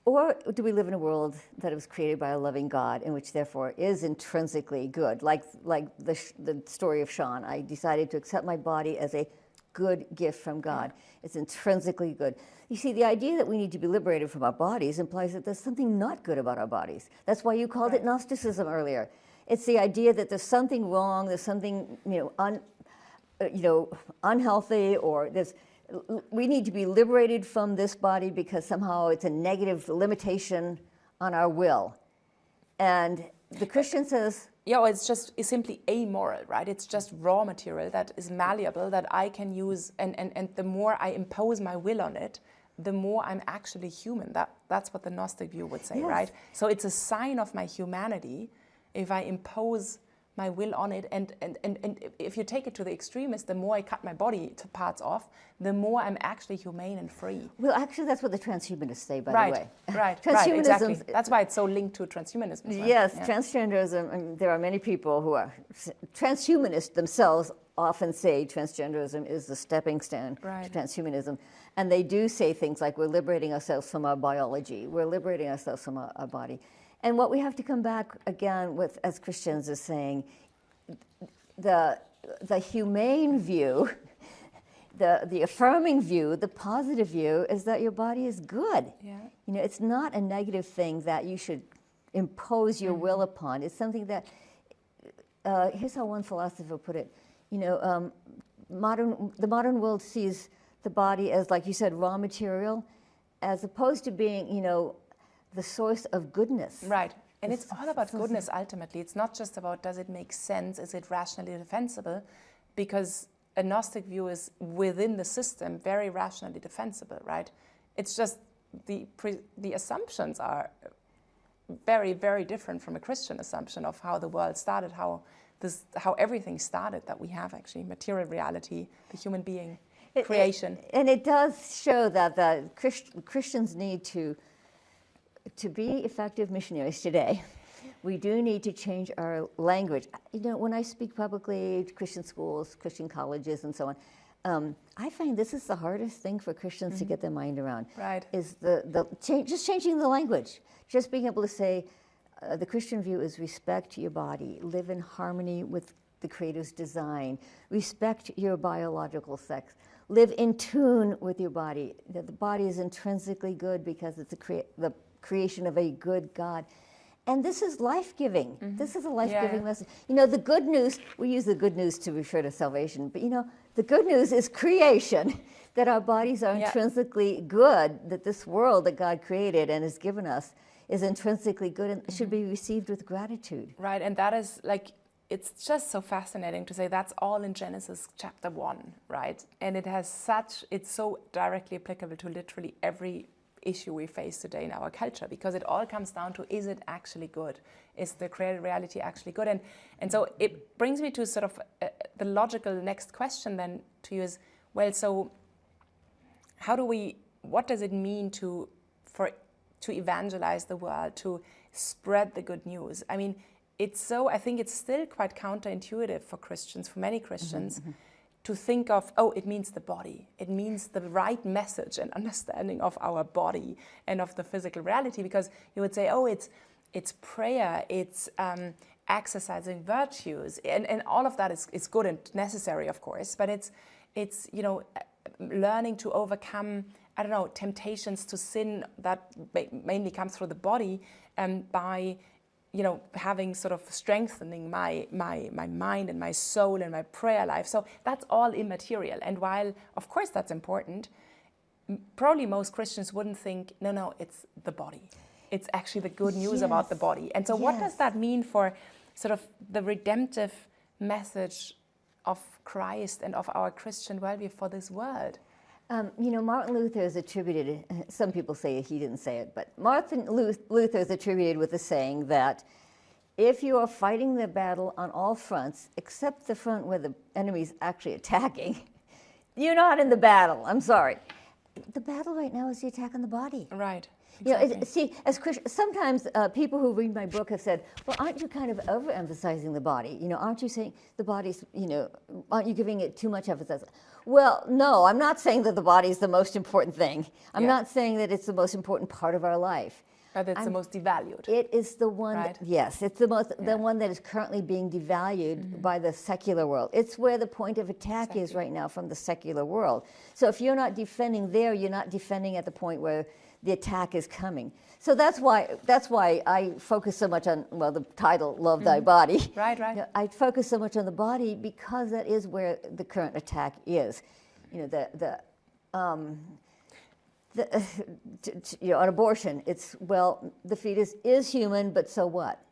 Or do we live in a world that was created by a loving God, and which therefore is intrinsically good? Like the story of Sean, I decided to accept my body as a good gift from God. It's intrinsically good. You see, the idea that we need to be liberated from our bodies implies that there's something not good about our bodies. That's why you called it Gnosticism earlier. It's the idea that there's something wrong, there's something unhealthy, or we need to be liberated from this body because somehow it's a negative limitation on our will. And the Christian says, yeah, it's simply amoral, right? It's just raw material that is malleable that I can use, and the more I impose my will on it, the more I'm actually human. That's what the Gnostic view would say, yes. right? So it's a sign of my humanity if I impose my will on it, and if you take it to the extremist, the more I cut my body to parts off, the more I'm actually humane and free. Well, actually, that's what the transhumanists say, by the way. Right, exactly. That's why it's so linked to transhumanism. Well. Yes, transgenderism, and there are many people who are transhumanists themselves often say transgenderism is the stepping stone to transhumanism. And they do say things like, we're liberating ourselves from our biology, we're liberating ourselves from our body. And what we have to come back again with as Christians is saying the humane view, the affirming view, the positive view is that your body is good. Yeah. It's not a negative thing that you should impose your will upon. It's something that, here's how one philosopher put it, the modern world sees the body as, like you said, raw material, as opposed to being, the source of goodness. Right. And it's all about goodness ultimately. It's not just about does it make sense, is it rationally defensible, because a Gnostic view is within the system very rationally defensible, right? It's just the assumptions are very, very different from a Christian assumption of how the world started, how everything started that we have actually, material reality, the human being, creation. And it does show that the Christians need to be effective missionaries today. We do need to change our language. When I speak publicly to Christian schools, Christian colleges, and so on, I find this is the hardest thing for Christians to get their mind around. Right. Is just changing the language, just being able to say, the Christian view is respect your body, live in harmony with the Creator's design, respect your biological sex, live in tune with your body. That the body is intrinsically good because it's the creation of a good God. And this is life-giving. This is a life-giving message. The good news, we use the good news to refer to salvation, but the good news is creation, that our bodies are intrinsically good, that this world that God created and has given us is intrinsically good and should be received with gratitude. Right, and that is it's just so fascinating to say that's all in Genesis chapter 1, right? And it's so directly applicable to literally every issue we face today in our culture, because it all comes down to, is it actually good? Is the created reality actually good? And so it brings me to sort of the logical next question then to you is, well, so what does it mean to evangelize the world, to spread the good news? I mean, I think it's still quite counterintuitive for Christians, for many Christians, to think of, it means the body. It means the right message and understanding of our body and of the physical reality, because you would say, it's prayer, it's exercising virtues, and all of that is good and necessary, of course, but it's learning to overcome, temptations to sin that mainly comes through the body, by having sort of strengthening my mind and my soul and my prayer life. So that's all immaterial. And while, of course, that's important, probably most Christians wouldn't think, no, it's the body. It's actually the good news about the body. And so what does that mean for sort of the redemptive message of Christ and of our Christian worldview for this world? Martin Luther is attributed, some people say he didn't say it, but Martin Luther is attributed with the saying that if you are fighting the battle on all fronts, except the front where the enemy's actually attacking, You're not in the battle. I'm sorry. The battle right now is the attack on the body. Right. Exactly. Exactly. See, as Christians, sometimes people who read my book have said, well, aren't you kind of overemphasizing the body? Aren't you saying the body's, aren't you giving it too much emphasis? Well, no, I'm not saying that the body is the most important thing. I'm not saying that it's the most important part of our life. But it's the most devalued. It is the one, right? Yes, it's the one that is currently being devalued by the secular world. It's where the point of attack is right now from the secular world. So if you're not defending there, you're not defending at the point where the attack is coming. So that's why I focus so much on, well, the title, Love Thy Body. Right, right. I focus so much on the body because that is where the current attack is. On abortion, it's, well, the fetus is human, but so what?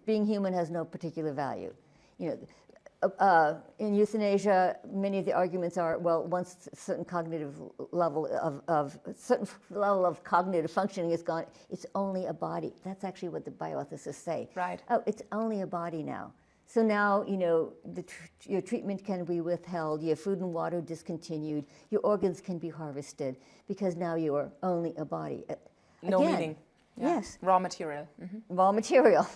Being human has no particular value. In euthanasia, many of the arguments are, well, once a certain cognitive level of cognitive functioning is gone, it's only a body. That's actually what the bioethicists say. Right. Oh, it's only a body now. So now, your treatment can be withheld, your food and water discontinued, your organs can be harvested because now you are only a body. No meaning. Yeah. Yes. Raw material. Mm-hmm. Raw material.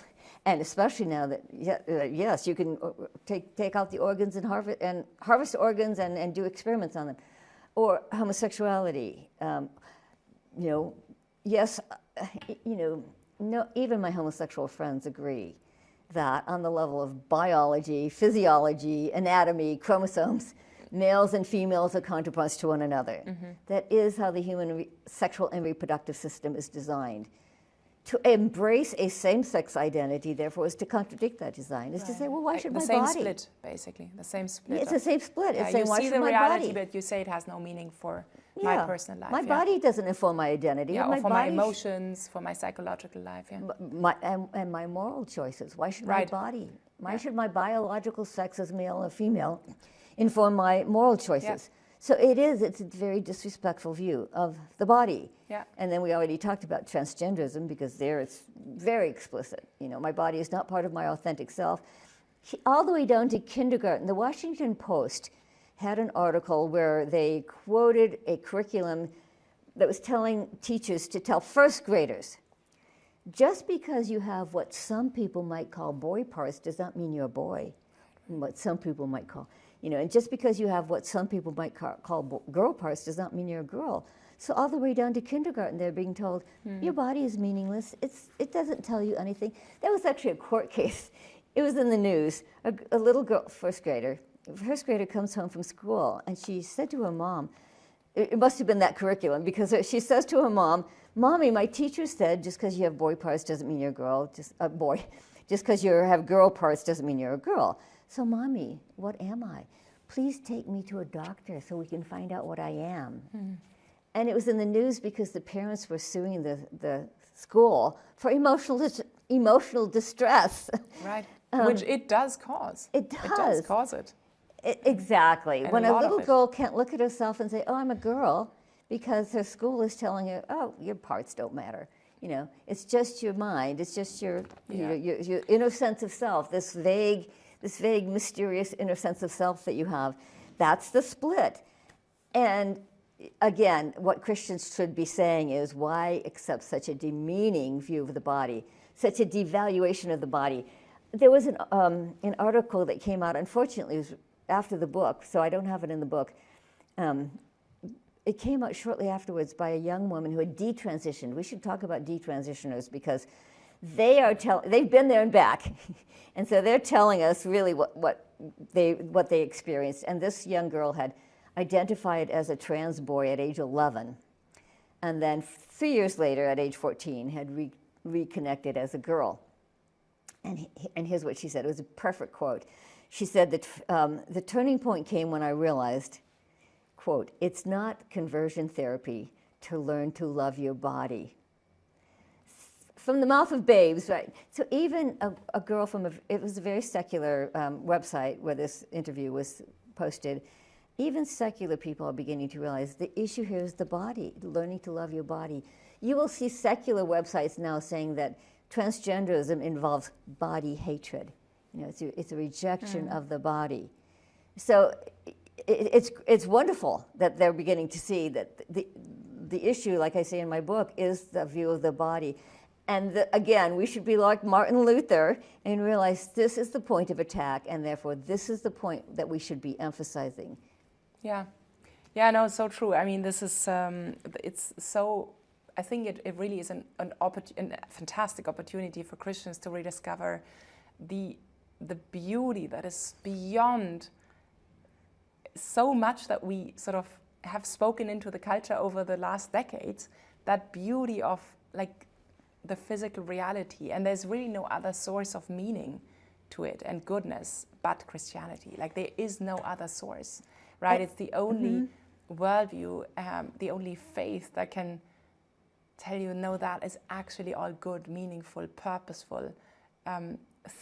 And especially now that, yes, you can take out the organs and harvest organs and do experiments on them. Or homosexuality. Yes, no, even my homosexual friends agree that on the level of biology, physiology, anatomy, chromosomes, males and females are counterparts to one another. Mm-hmm. That is how the human sexual and reproductive system is designed. To embrace a same-sex identity, therefore, is to contradict that design. Is to say, well, why should my body? The same split, basically. The same split. It's the same split. It's saying, you why see should the my reality, body? but you say it has no meaning for my personal life. My body doesn't inform my identity. Yeah, my or for my emotions, for my psychological life. Yeah. And my moral choices. Why should my body? Why should my biological sex as male or female inform my moral choices? Yeah. So it's a very disrespectful view of the body. Yeah. And then we already talked about transgenderism because there it's very explicit. My body is not part of my authentic self. All the way down to kindergarten. The Washington Post had an article where they quoted a curriculum that was telling teachers to tell first graders, just because you have what some people might call boy parts does not mean you're a boy. What some people might call. And just because you have what some people might call girl parts does not mean you're a girl. So all the way down to kindergarten, they're being told, your body is meaningless. It doesn't tell you anything. That was actually a court case. It was in the news. A little girl, first grader comes home from school, and she said to her mom, it must have been that curriculum, because she says to her mom, Mommy, my teacher said just because you have boy parts doesn't mean you're a girl, just because you have girl parts doesn't mean you're a girl. So, Mommy, what am I? Please take me to a doctor so we can find out what I am. Mm. And it was in the news because the parents were suing the school for emotional distress. Right, which it does cause. It does. It does cause it. Exactly. And when a little girl can't look at herself and say, oh, I'm a girl, because her school is telling her, oh, your parts don't matter. It's just your mind. It's just your inner sense of self, this vague, mysterious inner sense of self that you have. That's the split. And again, what Christians should be saying is, why accept such a demeaning view of the body, such a devaluation of the body? There was an article that came out, unfortunately, it was after the book, so I don't have it in the book. It came out shortly afterwards by a young woman who had detransitioned. We should talk about detransitioners because they've been there and back. And so they're telling us really what they experienced. And this young girl had identified as a trans boy at age 11. And then 3 years later, at age 14, had reconnected as a girl. And here's what she said. It was a perfect quote. She said that the turning point came when I realized, quote, it's not conversion therapy to learn to love your body. From the mouth of babes, right? So even a girl it was a very secular website where this interview was posted. Even secular people are beginning to realize the issue here is the body, learning to love your body. You will see secular websites now saying that transgenderism involves body hatred. It's a rejection of the body. So it's wonderful that they're beginning to see that the issue, like I say in my book, is the view of the body. And again, we should be like Martin Luther and realize this is the point of attack, and therefore this is the point that we should be emphasizing. Yeah. Yeah, no, so true. I mean, this is, it's so, I think it really is a fantastic opportunity for Christians to rediscover the beauty that is beyond so much that we sort of have spoken into the culture over the last decades, that beauty of like the physical reality. And there's really no other source of meaning to it and goodness but Christianity. Like there is no other source, right? It's the only worldview, the only faith that can tell you, no, that is actually all good, meaningful, purposeful,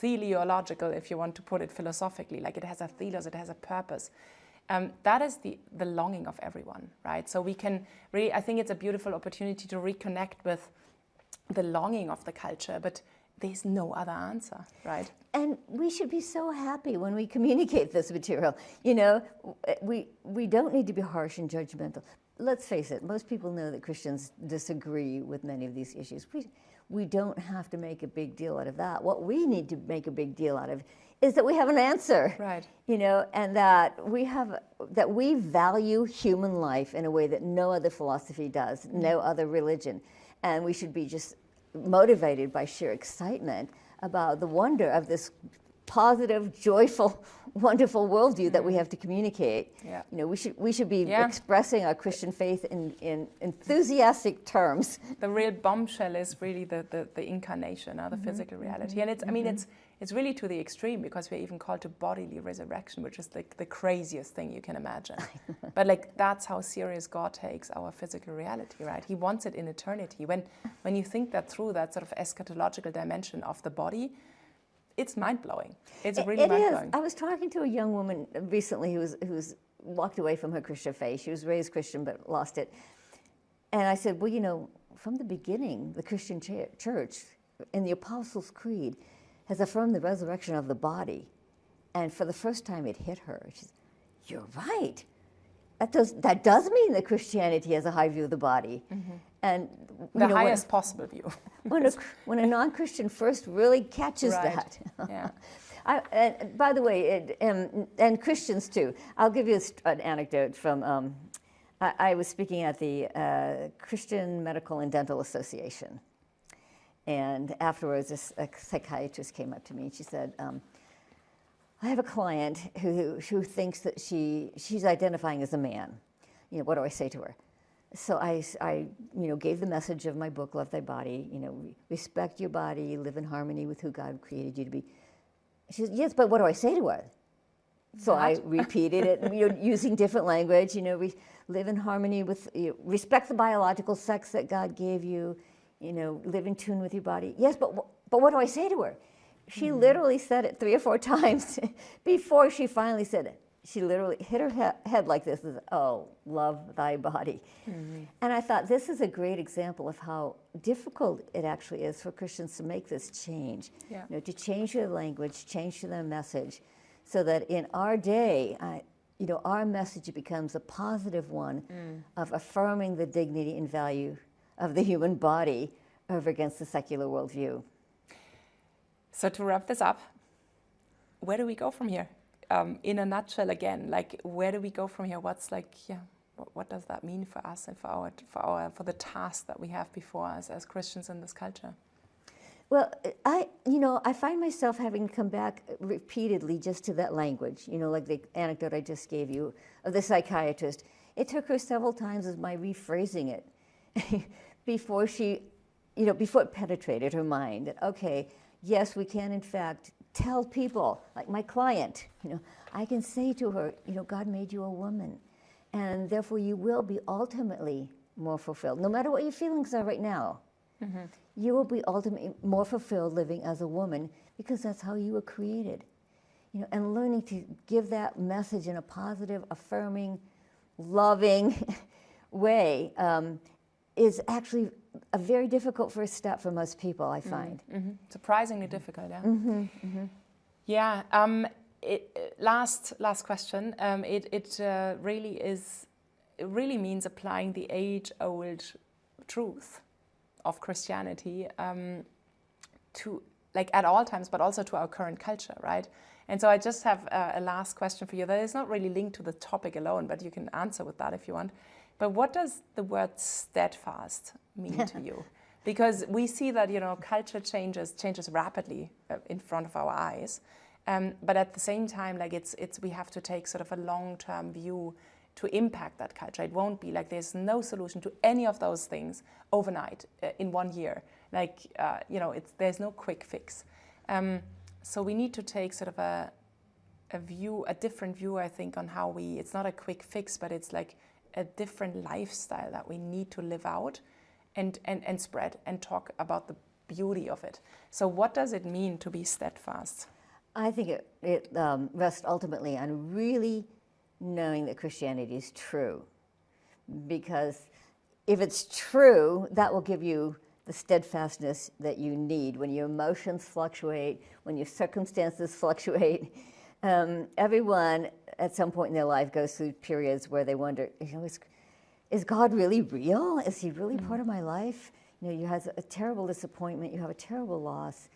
teleological, if you want to put it philosophically, like it has a telos, it has a purpose. That is the longing of everyone, right? So we can really, I think it's a beautiful opportunity to reconnect with the longing of the culture, but there's no other answer, right? And we should be so happy when we communicate this material. You know, we don't need to be harsh and judgmental. Let's face it, most people know that Christians disagree with many of these issues. We don't have to make a big deal out of that. What we need to make a big deal out of is that we have an answer, right? You know, and that we value human life in a way that no other philosophy does, no other religion, and we should be just motivated by sheer excitement about the wonder of this positive, joyful, wonderful worldview that we have to communicate. Yeah. You know, we should be expressing our Christian faith in enthusiastic terms. The real bombshell is really the incarnation, the physical reality, and it's I mean it's really to the extreme, because we're even called to bodily resurrection, which is like the craziest thing you can imagine. But like that's how serious God takes our physical reality, right? He wants it in eternity. When you think that through, that sort of eschatological dimension of the body, it's mind-blowing. It's really mind-blowing. I was talking to a young woman recently who's walked away from her Christian faith. She was raised Christian but lost it. And I said, well, you know, from the beginning, the Christian church in the Apostles' Creed has affirmed the resurrection of the body. And for the first time, it hit her. She said, you're right. That does mean that Christianity has a high view of the body. And the highest possible view. when a non-Christian first really catches that. Yeah. And by the way, and Christians too. I'll give you an anecdote from. I was speaking at the Christian Medical and Dental Association, and afterwards, a psychiatrist came up to me and she said, "I have a client who thinks that she's identifying as a man. You know, what do I say to her?" So I gave the message of my book, Love Thy Body. You know, respect your body, live in harmony with who God created you to be. She said, yes, but what do I say to her? So I repeated it, using different language. You know, live in harmony with, respect the biological sex that God gave you. You know, live in tune with your body. Yes, but what do I say to her? She literally said it 3 or 4 times before she finally said it. She literally hit her head like this, oh, love thy body. And I thought this is a great example of how difficult it actually is for Christians to make this change. Yeah. You know, to change their language, change their message, so that in our day, our message becomes a positive one of affirming the dignity and value of the human body over against the secular worldview. So to wrap this up, where do we go from here? In a nutshell, again, like where do we go from here? What's like, what does that mean for us and for the task that we have before us as Christians in this culture? Well, I find myself having come back repeatedly just to that language. You know, like the anecdote I just gave you of the psychiatrist. It took her several times as my rephrasing it before before it penetrated her mind. That, okay, yes, we can in fact tell people, like my client, I can say to her, God made you a woman, and therefore you will be ultimately more fulfilled. No matter what your feelings are right now, you will be ultimately more fulfilled living as a woman, because that's how you were created. And learning to give that message in a positive, affirming, loving way is actually a very difficult first step for most people, I find. Surprisingly difficult, yeah. Last question. It really means applying the age-old truth of Christianity to, like, at all times, but also to our current culture, right? And so I just have a last question for you that is not really linked to the topic alone, but you can answer with that if you want. But what does the word steadfast mean to you? Because we see that, you know, culture changes rapidly in front of our eyes. But at the same time, like, we have to take sort of a long-term view to impact that culture. It won't be like there's no solution to any of those things overnight in 1 year. Like, you know, there's no quick fix. So we need to take sort of a different view, I think, on how it's not a quick fix, but it's like a different lifestyle that we need to live out and spread and talk about the beauty of it. So what does it mean to be steadfast? I think it rests ultimately on really knowing that Christianity is true. Because if it's true, that will give you the steadfastness that you need when your emotions fluctuate, when your circumstances fluctuate. Everyone at some point in their life goes through periods where they wonder, you know, is God really real? Is he really part of my life? You know, you have a terrible disappointment, you have a terrible loss,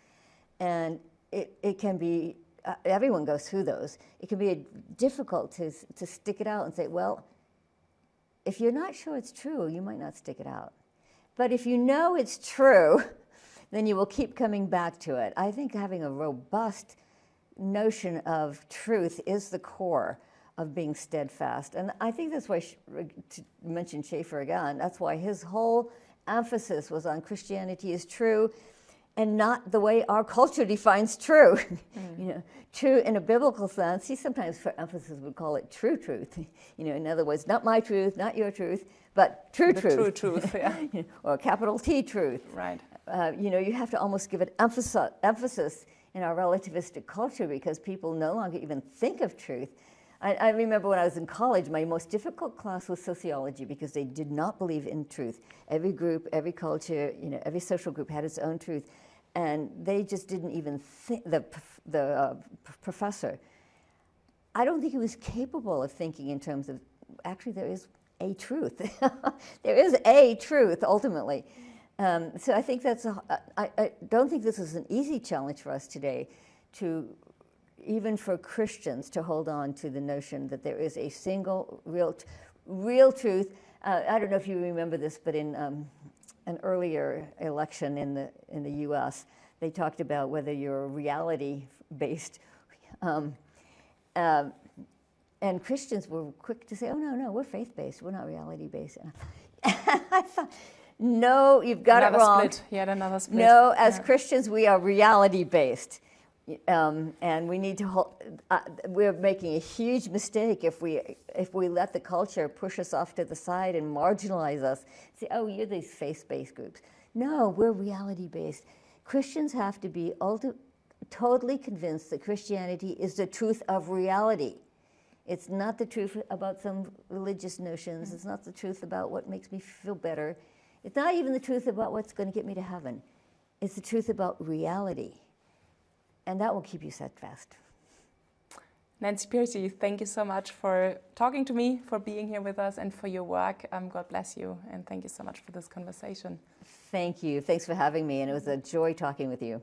and it can be, everyone goes through those. It can be difficult to stick it out and say, well, if you're not sure it's true, you might not stick it out. But if you know it's true, then you will keep coming back to it. I think having a robust notion of truth is the core of being steadfast. And I think that's why, to mention Schaeffer again, that's why his whole emphasis was on Christianity is true and not the way our culture defines true. You know, true in a biblical sense. He sometimes for emphasis would call it true truth. You know, in other words, not my truth, not your truth, but true truth. True truth, yeah. Or capital T truth. Right. You know, you have to almost give it emphasis in our relativistic culture because people no longer even think of truth. I remember when I was in college, my most difficult class was sociology because they did not believe in truth. Every group, every culture, you know, every social group had its own truth. And they just didn't even think, the professor, I don't think he was capable of thinking in terms of, actually there is a truth. There is a truth, ultimately. So I think I don't think this is an easy challenge for us today, to even for Christians to hold on to the notion that there is a single real truth. I don't know if you remember this, but in an earlier election in the U.S., they talked about whether you're reality-based, and Christians were quick to say, "Oh no, we're faith-based. We're not reality-based." And I thought, no, you've got it wrong. Split. Yet another split. No, as Christians, we are reality-based. And we need to hold, we're making a huge mistake if we let the culture push us off to the side and marginalize us. Say, oh, you're these faith-based groups. No, we're reality-based. Christians have to be totally convinced that Christianity is the truth of reality. It's not the truth about some religious notions. It's not the truth about what makes me feel better. It's not even the truth about what's going to get me to heaven. It's the truth about reality. And that will keep you steadfast. Nancy Pearcey, thank you so much for talking to me, for being here with us, and for your work. God bless you, and thank you so much for this conversation. Thank you. Thanks for having me, and it was a joy talking with you.